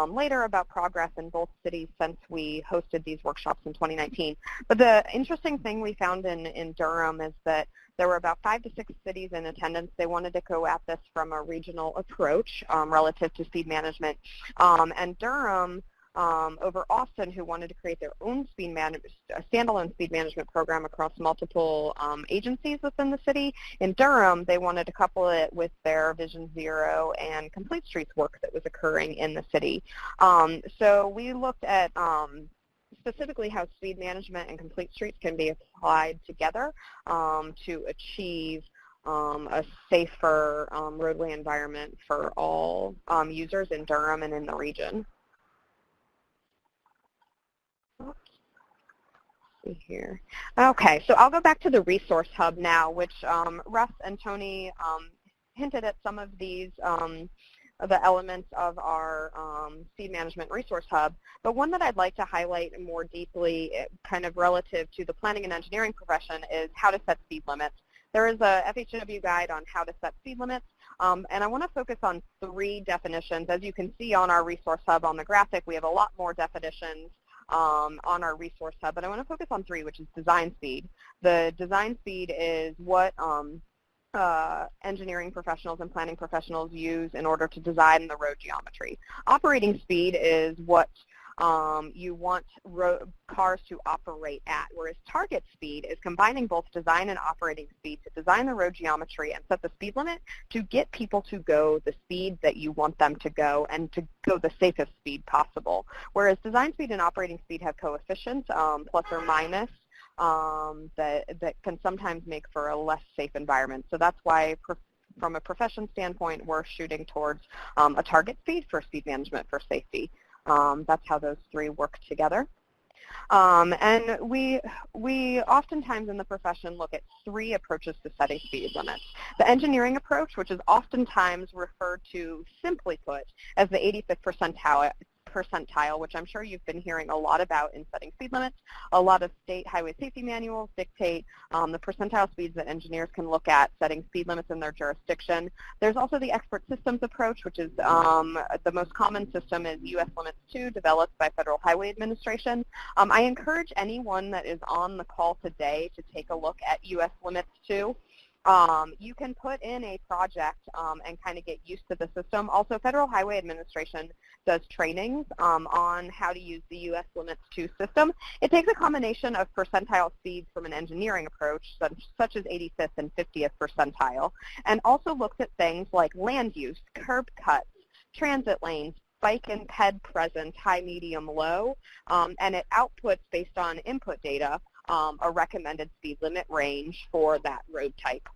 later about progress in both cities since we hosted these workshops in 2019. But the interesting thing we found in Durham is that there were about 5 to 6 cities in attendance. They wanted to go at this from a regional approach relative to speed management. And Durham, over Austin, who wanted to create their own standalone speed management program across multiple agencies within the city. In Durham, they wanted to couple it with their Vision Zero and Complete Streets work that was occurring in the city. So we looked at specifically how speed management and Complete Streets can be applied together to achieve a safer roadway environment for all users in Durham and in the region. See here. Okay, so I'll go back to the resource hub now, which Russ and Tony hinted at some of these the elements of our speed management resource hub, but one that I'd like to highlight more deeply, kind of relative to the planning and engineering profession, is how to set speed limits. There is a FHW guide on how to set speed limits, and I want to focus on 3 definitions. As you can see on our resource hub on the graphic, we have a lot more definitions on our resource hub, but I want to focus on 3, which is design speed. The design speed is what engineering professionals and planning professionals use in order to design the road geometry. Operating speed is what you want cars to operate at, whereas target speed is combining both design and operating speed to design the road geometry and set the speed limit to get people to go the speed that you want them to go and to go the safest speed possible. Whereas design speed and operating speed have coefficients, plus or minus, that can sometimes make for a less safe environment. So that's why from a profession standpoint, we're shooting towards a target speed for speed management for safety. That's how those 3 work together. And we oftentimes in the profession look at 3 approaches to setting speed limits. The engineering approach, which is oftentimes referred to, simply put, as the 85th percentile, which I'm sure you've been hearing a lot about in setting speed limits. A lot of state highway safety manuals dictate the percentile speeds that engineers can look at setting speed limits in their jurisdiction. There's also the expert systems approach, which is the most common system is US Limits 2, developed by Federal Highway Administration. I encourage anyone that is on the call today to take a look at US Limits 2. You can put in a project and kind of get used to the system. Also, Federal Highway Administration does trainings on how to use the US Limits 2 system. It takes a combination of percentile speeds from an engineering approach, such as 85th and 50th percentile, and also looks at things like land use, curb cuts, transit lanes, bike and ped presence, high, medium, low, and it outputs based on input data a recommended speed limit range for that road type.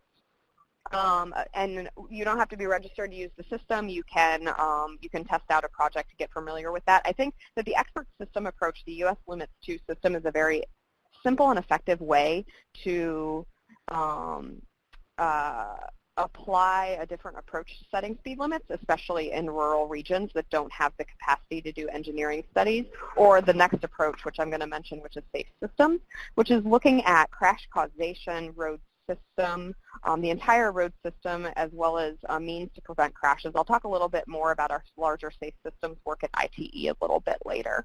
And you don't have to be registered to use the system. You can test out a project to get familiar with that. I think that the expert system approach, the US Limits 2 system, is a very simple and effective way to apply a different approach to setting speed limits, especially in rural regions that don't have the capacity to do engineering studies, or the next approach, which I'm going to mention, which is safe systems, which is looking at crash causation, road system, the entire road system, as well as means to prevent crashes. I'll talk a little bit more about our larger safe systems work at ITE a little bit later.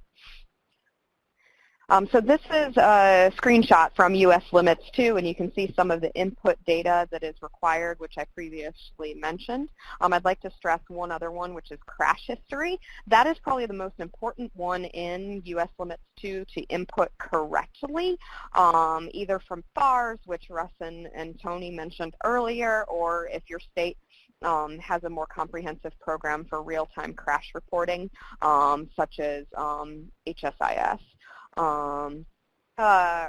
So this is a screenshot from US Limits 2, and you can see some of the input data that is required, which I previously mentioned. I'd like to stress one other one, which is crash history. That is probably the most important one in US Limits 2 to input correctly, either from FARs, which Russ and Tony mentioned earlier, or if your state has a more comprehensive program for real-time crash reporting, such as HSIS.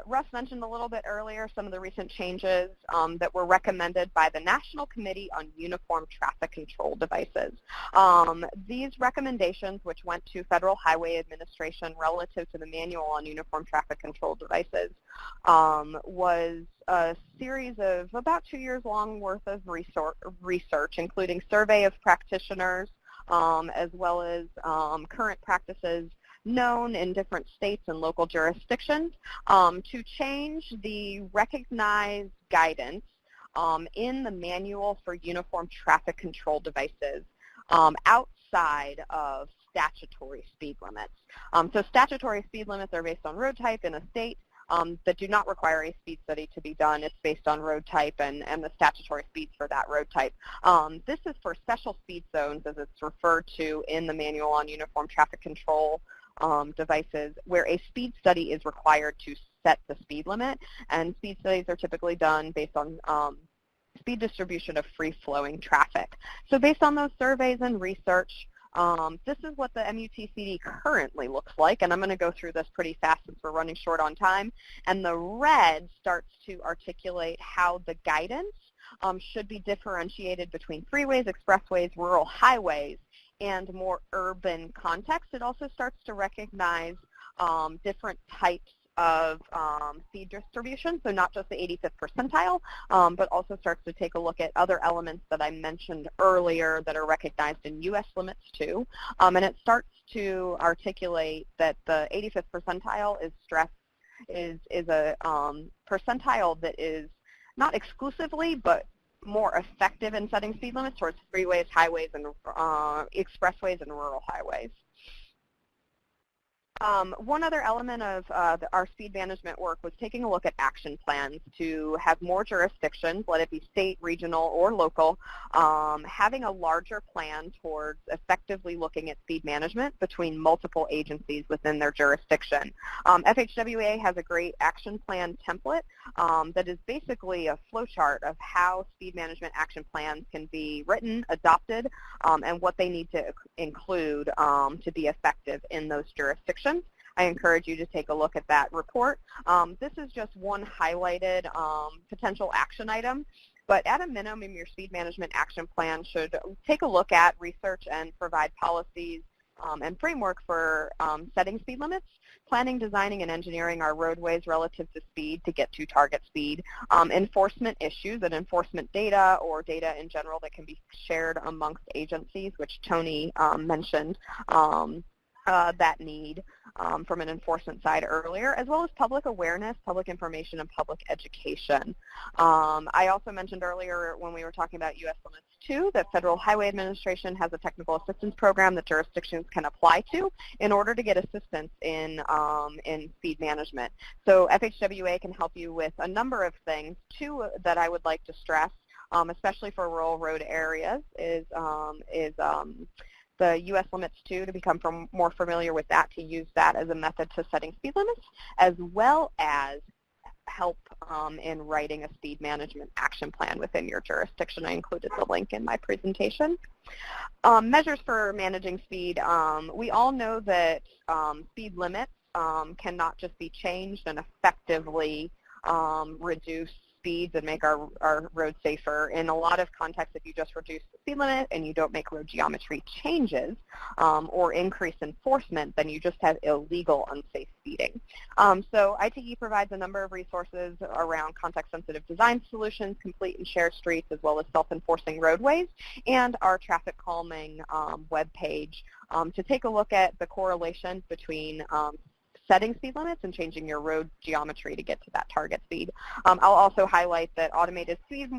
Russ mentioned a little bit earlier some of the recent changes that were recommended by the National Committee on Uniform Traffic Control Devices. These recommendations, which went to Federal Highway Administration relative to the Manual on Uniform Traffic Control Devices, was a series of about 2 years long worth of research, including survey of practitioners, as well as current practices known in different states and local jurisdictions, to change the recognized guidance in the Manual for Uniform Traffic Control Devices outside of statutory speed limits. So statutory speed limits are based on road type in a state that do not require a speed study to be done. It's based on road type and the statutory speeds for that road type. This is for special speed zones, as it's referred to in the Manual on Uniform Traffic Control devices, where a speed study is required to set the speed limit, and speed studies are typically done based on speed distribution of free-flowing traffic. So based on those surveys and research, this is what the MUTCD currently looks like, and I'm going to go through this pretty fast since we're running short on time. And the red starts to articulate how the guidance should be differentiated between freeways, expressways, rural highways, and more urban context. It also starts to recognize different types of speed distribution, so not just the 85th percentile, but also starts to take a look at other elements that I mentioned earlier that are recognized in U.S. limits too. And it starts to articulate that the 85th percentile is a percentile that is not exclusively, but more effective in setting speed limits towards freeways, highways, and expressways and rural highways. One other element of our speed management work was taking a look at action plans to have more jurisdictions, let it be state, regional, or local, having a larger plan towards effectively looking at speed management between multiple agencies within their jurisdiction. FHWA has a great action plan template that is basically a flowchart of how speed management action plans can be written, adopted, and what they need to include to be effective in those jurisdictions. I encourage you to take a look at that report. This is just one highlighted potential action item, but at a minimum, your speed management action plan should take a look at, research, and provide policies and framework for setting speed limits, planning, designing, and engineering our roadways relative to speed to get to target speed, enforcement issues and enforcement data or data in general that can be shared amongst agencies, which Tony mentioned. That need from an enforcement side earlier, as well as public awareness, public information, and public education. I also mentioned earlier when we were talking about U.S. limits too, that Federal Highway Administration has a technical assistance program that jurisdictions can apply to in order to get assistance in speed management. So FHWA can help you with a number of things. Two that I would like to stress, especially for rural road areas, is the U.S. limits too, to become more familiar with that, to use that as a method to setting speed limits, as well as help in writing a speed management action plan within your jurisdiction. I included the link in my presentation. Measures for managing speed. We all know that speed limits cannot just be changed and effectively reduce speeds and make our roads safer. In a lot of contexts, if you just reduce the speed limit and you don't make road geometry changes or increase enforcement, then you just have illegal, unsafe speeding. So ITE provides a number of resources around context-sensitive design solutions, complete and shared streets, as well as self-enforcing roadways, and our traffic calming webpage to take a look at the correlation between setting speed limits and changing your road geometry to get to that target speed. I'll also highlight that automated speed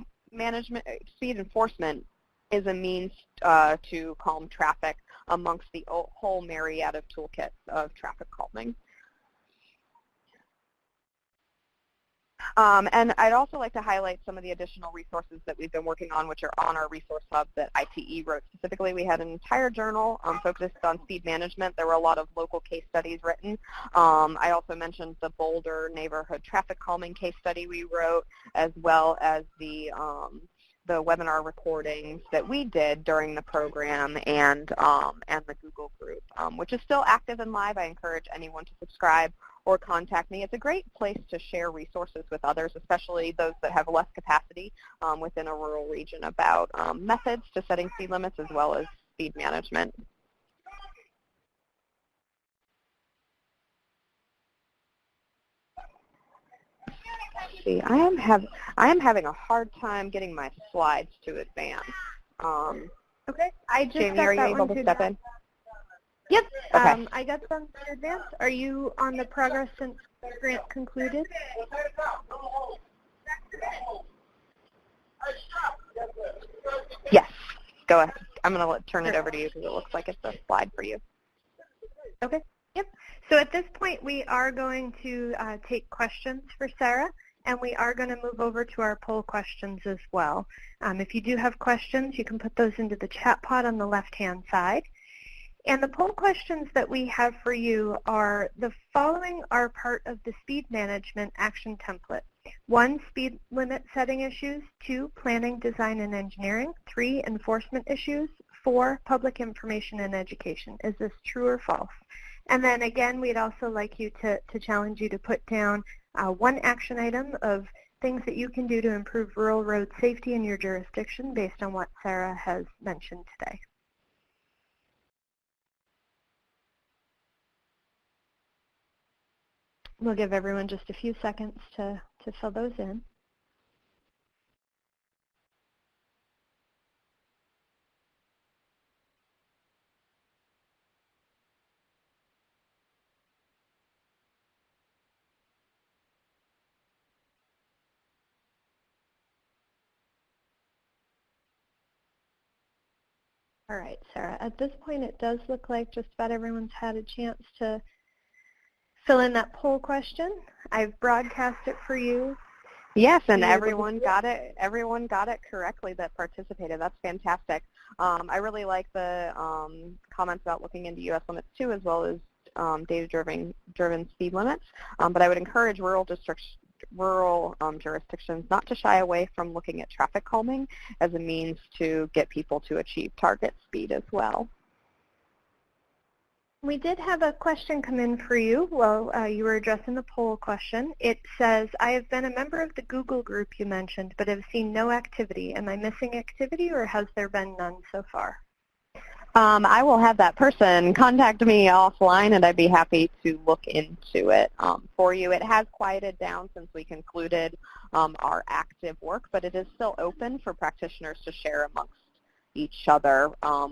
enforcement is a means to calm traffic amongst the whole myriad of toolkits of traffic calming. And I'd also like to highlight some of the additional resources that we've been working on, which are on our resource hub that ITE wrote. Specifically, we had an entire journal focused on speed management. There were a lot of local case studies written. I also mentioned the Boulder neighborhood traffic calming case study we wrote, as well as the the webinar recordings that we did during the program and the Google group, which is still active and live. I encourage anyone to subscribe or contact me. It's a great place to share resources with others, especially those that have less capacity within a rural region, about methods to setting speed limits as well as speed management. See, I am having a hard time getting my slides to advance. Okay, I just Jamie, got are you that able one to step in? Yep, Okay. I got some to advance. Are you on the progress since grant concluded? Yes, go ahead. I'm going to turn it over to you because it looks like it's a slide for you. Okay, yep. So at this point, we are going to take questions for Sarah, and we are going to move over to our poll questions as well. If you do have questions, you can put those into the chat pod on the left-hand side. And the poll questions that we have for you are: the following are part of the speed management action template. 1, speed limit setting issues. 2, planning, design, and engineering. 3, enforcement issues. 4, public information and education. Is this true or false? And then again, we'd also like you to challenge you to put down 1 action item of things that you can do to improve rural road safety in your jurisdiction based on what Sarah has mentioned today. We'll give everyone just a few seconds to fill those in. All right, Sarah, at this point it does look like just about everyone's had a chance to fill in that poll question. I've broadcast it for you. Yes, and everyone got it. Everyone got it correctly that participated. That's fantastic. I really like the comments about looking into U.S. limits too, as well as data-driven speed limits. But I would encourage rural jurisdictions not to shy away from looking at traffic calming as a means to get people to achieve target speed as well. We did have a question come in for you while you were addressing the poll question. It says, I have been a member of the Google group you mentioned, but have seen no activity. Am I missing activity, or has there been none so far? I will have that person contact me offline, and I'd be happy to look into it for you. It has quieted down since we concluded our active work, but it is still open for practitioners to share amongst each other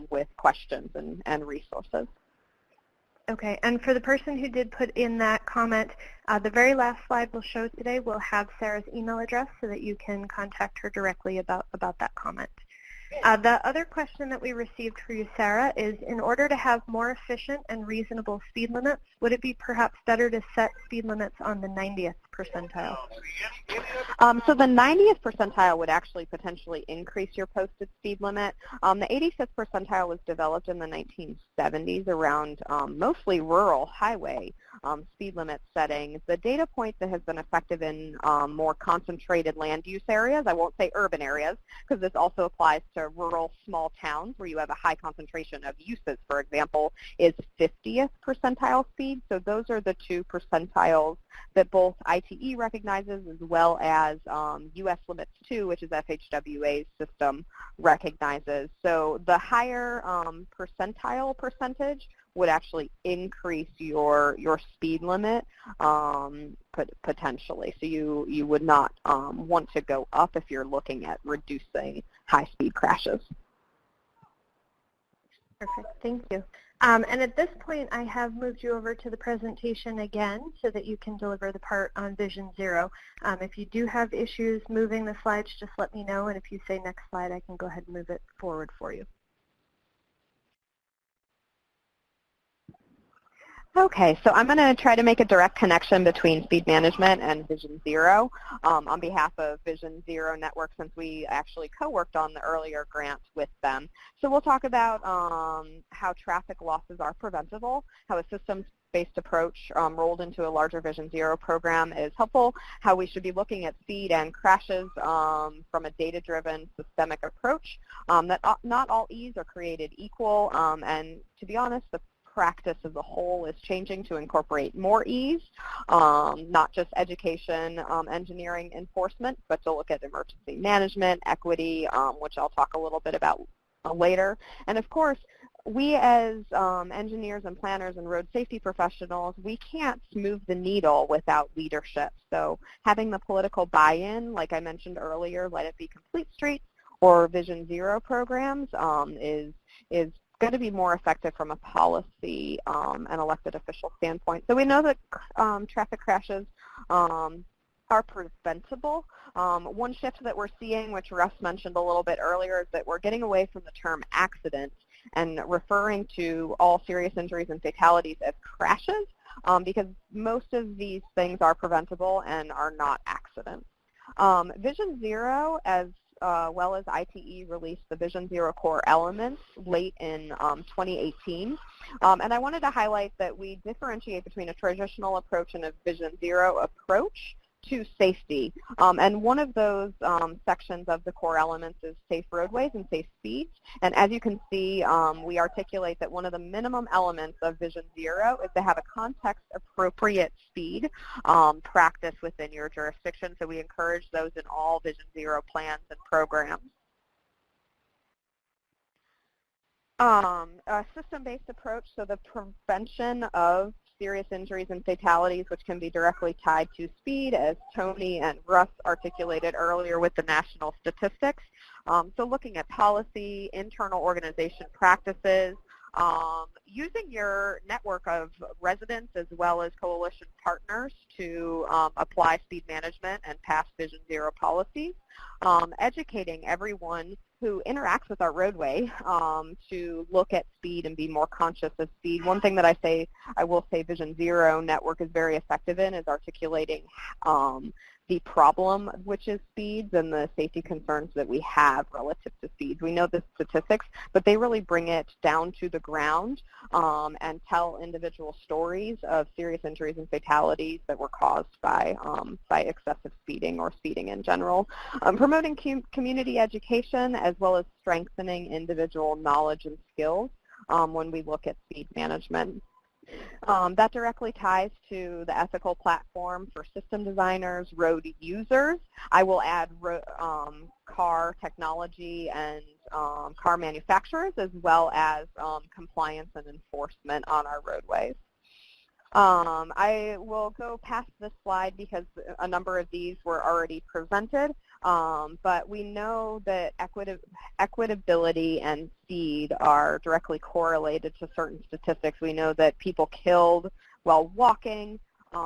with questions and resources. Okay, and for the person who did put in that comment, the very last slide we'll show today will have Sarah's email address so that you can contact her directly about that comment. The other question that we received for you, Sarah, is in order to have more efficient and reasonable speed limits, would it be perhaps better to set speed limits on the 90th percentile? So the 90th percentile would actually potentially increase your posted speed limit. The 85th percentile was developed in the 1970s around mostly rural highway speed limit setting. The data point that has been effective in more concentrated land use areas, I won't say urban areas, because this also applies to rural small towns where you have a high concentration of uses, for example, is 50th percentile speed. So those are the 2 percentiles that both ITE recognizes as well as US Limits 2, which is FHWA's system, recognizes. So the higher percentile percentage would actually increase your speed limit potentially. So you would not want to go up if you're looking at reducing high-speed crashes. Perfect, thank you. And at this point, I have moved you over to the presentation again so that you can deliver the part on Vision Zero. If you do have issues moving the slides, just let me know, and if you say next slide, I can go ahead and move it forward for you. Okay, so I'm going to try to make a direct connection between speed management and Vision Zero on behalf of Vision Zero Network, since we actually co-worked on the earlier grant with them. So we'll talk about how traffic losses are preventable, how a systems-based approach rolled into a larger Vision Zero program is helpful, how we should be looking at speed and crashes from a data-driven systemic approach, that not all E's are created equal, and to be honest, the practice as a whole is changing to incorporate more E's, not just education, engineering, enforcement, but to look at emergency management, equity, which I'll talk a little bit about later. And of course, we as engineers and planners and road safety professionals, we can't move the needle without leadership. So having the political buy-in, like I mentioned earlier, let it be Complete Streets or Vision Zero programs is going to be more effective from a policy and elected official standpoint. So we know that traffic crashes are preventable. One shift that we're seeing, which Russ mentioned a little bit earlier, is that we're getting away from the term accident and referring to all serious injuries and fatalities as crashes, because most of these things are preventable and are not accidents. Vision Zero, as well as ITE, released the Vision Zero core elements late in 2018. And I wanted to highlight that we differentiate between a traditional approach and a Vision Zero approach to safety. And one of those sections of the core elements is safe roadways and safe speeds. And as you can see, we articulate that one of the minimum elements of Vision Zero is to have a context-appropriate speed practice within your jurisdiction. So we encourage those in all Vision Zero plans and programs. A system-based approach, so the prevention of serious injuries and fatalities, which can be directly tied to speed, as Tony and Russ articulated earlier with the national statistics. So looking at policy, internal organization practices, using your network of residents as well as coalition partners to apply speed management and pass Vision Zero policies, educating everyone who interacts with our roadway to look at speed and be more conscious of speed. One thing that I will say Vision Zero Network is very effective in is articulating the problem, which is speeds, and the safety concerns that we have relative to speeds. We know the statistics, but they really bring it down to the ground and tell individual stories of serious injuries and fatalities that were caused by excessive speeding or speeding in general. Promoting community education as well as strengthening individual knowledge and skills when we look at speed management. That directly ties to the ethical platform for system designers, road users. I will add car technology and car manufacturers, as well as compliance and enforcement on our roadways. I will go past this slide because a number of these were already presented, but we know that equitability and speed are directly correlated to certain statistics. We know that people killed while walking,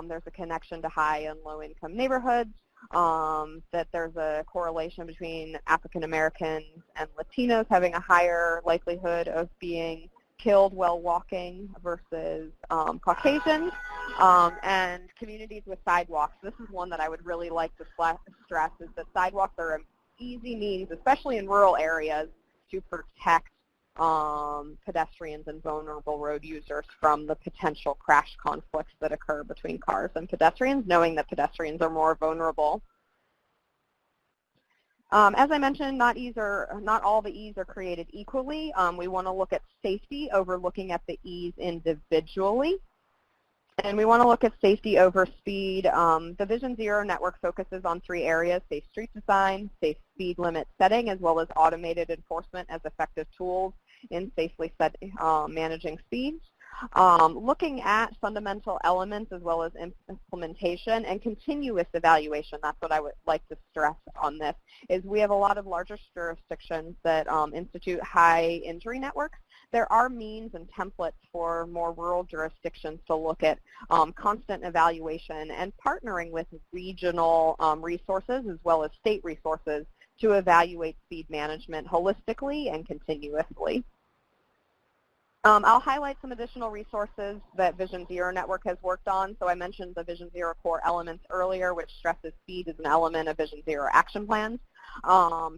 there's a connection to high and low income neighborhoods, that there's a correlation between African Americans and Latinos having a higher likelihood of being killed while walking versus Caucasians, and communities with sidewalks. This is one that I would really like to stress, is that sidewalks are an easy means, especially in rural areas, to protect pedestrians and vulnerable road users from the potential crash conflicts that occur between cars and pedestrians, knowing that pedestrians are more vulnerable. As I mentioned, not all the E's are created equally. We want to look at safety over looking at the E's individually. And we want to look at safety over speed. The Vision Zero Network focuses on 3 areas: safe street design, safe speed limit setting, as well as automated enforcement as effective tools in safely managing speeds. Looking at fundamental elements as well as implementation and continuous evaluation. That's what I would like to stress on this, is we have a lot of larger jurisdictions that institute high injury networks. There are means and templates for more rural jurisdictions to look at constant evaluation and partnering with regional resources as well as state resources to evaluate speed management holistically and continuously. I'll highlight some additional resources that Vision Zero Network has worked on. So I mentioned the Vision Zero core elements earlier, which stresses speed as an element of Vision Zero action plans.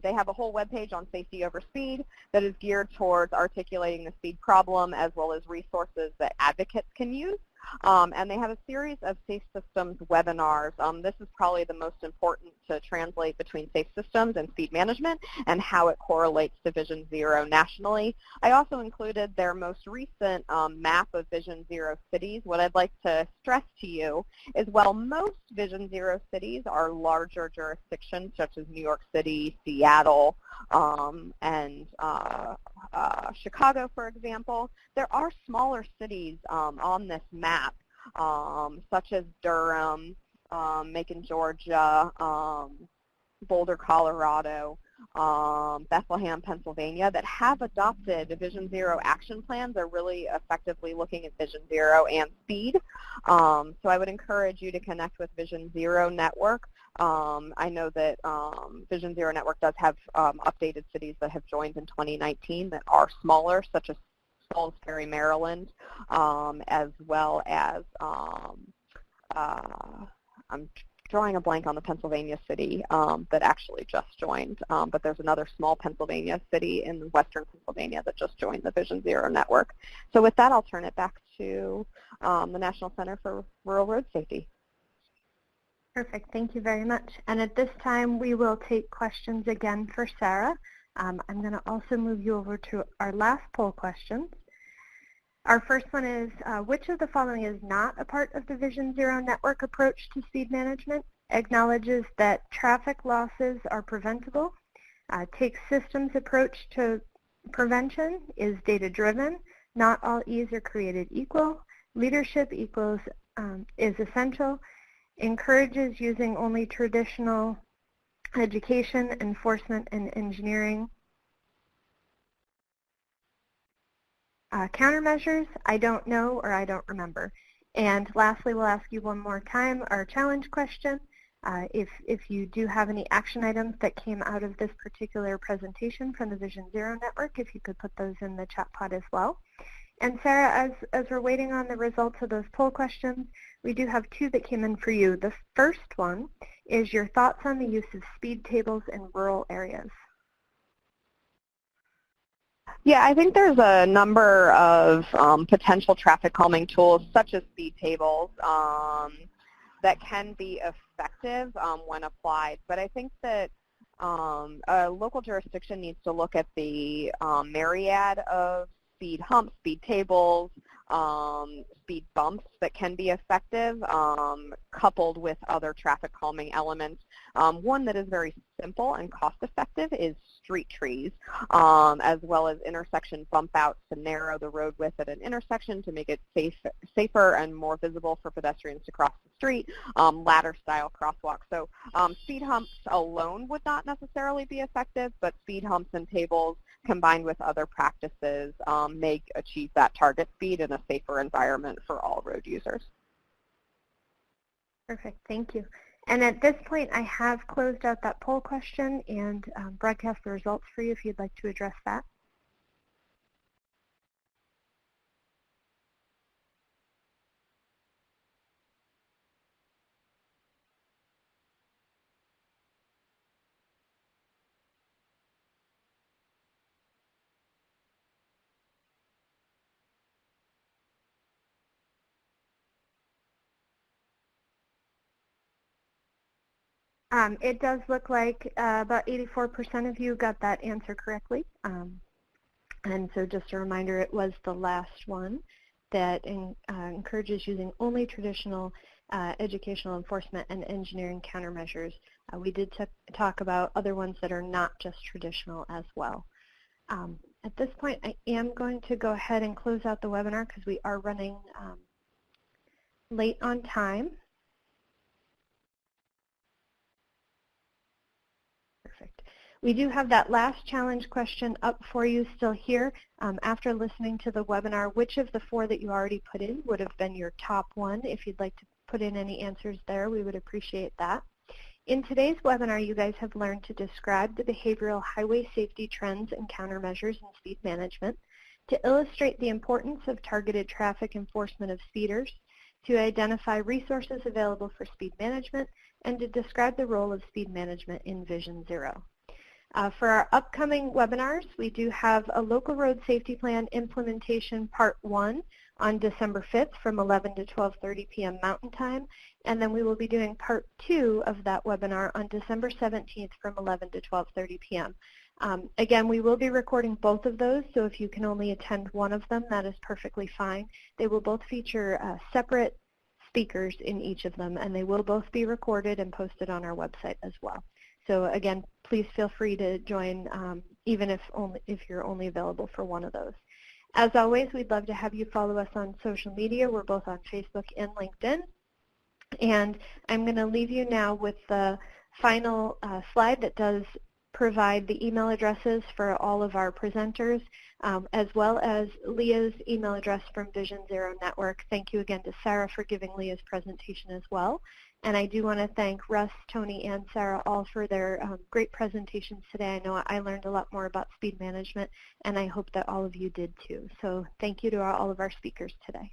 They have a whole webpage on safety over speed that is geared towards articulating the speed problem as well as resources that advocates can use. And they have a series of safe systems webinars. This is probably the most important to translate between safe systems and speed management and how it correlates to Vision Zero nationally. I also included their most recent map of Vision Zero cities. What I'd like to stress to you is while most Vision Zero cities are larger jurisdictions such as New York City, Seattle, and Chicago, for example, there are smaller cities on this map, such as Durham, Macon, Georgia, Boulder, Colorado, Bethlehem, Pennsylvania, that have adopted Vision Zero action plans. Are really effectively looking at Vision Zero and speed. So I would encourage you to connect with Vision Zero Network. I know that Vision Zero Network does have updated cities that have joined in 2019 that are smaller, such as Salisbury, Maryland, as well as I'm drawing a blank on the Pennsylvania city that actually just joined, but there's another small Pennsylvania city in western Pennsylvania that just joined the Vision Zero Network. So with that, I'll turn it back to the National Center for Rural Road Safety. Perfect. Thank you very much. And at this time, we will take questions again for Sarah. I'm going to also move you over to our last poll questions. Our first one is, which of the following is not a part of the Vision Zero Network approach to speed management? Acknowledges that traffic losses are preventable, takes systems approach to prevention, is data-driven, not all E's are created equal, leadership equals is essential, encourages using only traditional education, enforcement, and engineering. Countermeasures, I don't know or I don't remember. And lastly, we'll ask you one more time our challenge question. If you do have any action items that came out of this particular presentation from the Vision Zero Network, if you could put those in the chat pod as well. And Sarah, as we're waiting on the results of those poll questions, we do have two that came in for you. The first one is your thoughts on the use of speed tables in rural areas. Yeah, I think there's a number of potential traffic calming tools, such as speed tables, that can be effective when applied. But I think that a local jurisdiction needs to look at the myriad of speed humps, speed tables, speed bumps that can be effective, coupled with other traffic calming elements. One that is very simple and cost-effective is street trees, as well as intersection bump outs to narrow the road width at an intersection to make it safer and more visible for pedestrians to cross the street, ladder-style crosswalks. So speed humps alone would not necessarily be effective, but speed humps and tables combined with other practices may achieve that target speed in a safer environment for all road users. Perfect, thank you. And at this point, I have closed out that poll question and broadcast the results for you if you'd like to address that. It does look like about 84% of you got that answer correctly. And so just a reminder, it was the last one that encourages using only traditional educational enforcement and engineering countermeasures. We did talk about other ones that are not just traditional as well. At this point, I am going to go ahead and close out the webinar because we are running late on time. Perfect. We do have that last challenge question up for you still here. After listening to the webinar, which of the 4 that you already put in would have been your top one? If you'd like to put in any answers there, we would appreciate that. In today's webinar, you guys have learned to describe the behavioral highway safety trends and countermeasures in speed management, to illustrate the importance of targeted traffic enforcement of speeders, to identify resources available for speed management, and to describe the role of speed management in Vision Zero. For our upcoming webinars, we do have a Local Road Safety Plan Implementation Part 1 on December 5th from 11 to 12:30 p.m. Mountain Time, and then we will be doing Part 2 of that webinar on December 17th from 11 to 12:30 p.m. Again, we will be recording both of those, so if you can only attend one of them, that is perfectly fine. They will both feature separate speakers in each of them, and they will both be recorded and posted on our website as well. So again, please feel free to join, even if you're only available for one of those. As always, we'd love to have you follow us on social media. We're both on Facebook and LinkedIn. And I'm going to leave you now with the final slide that does provide the email addresses for all of our presenters, as well as Leah's email address from Vision Zero Network. Thank you again to Sarah for giving Leah's presentation as well. And I do want to thank Russ, Tony, and Sarah all for their great presentations today. I know I learned a lot more about speed management, and I hope that all of you did too. So thank you to all of our speakers today.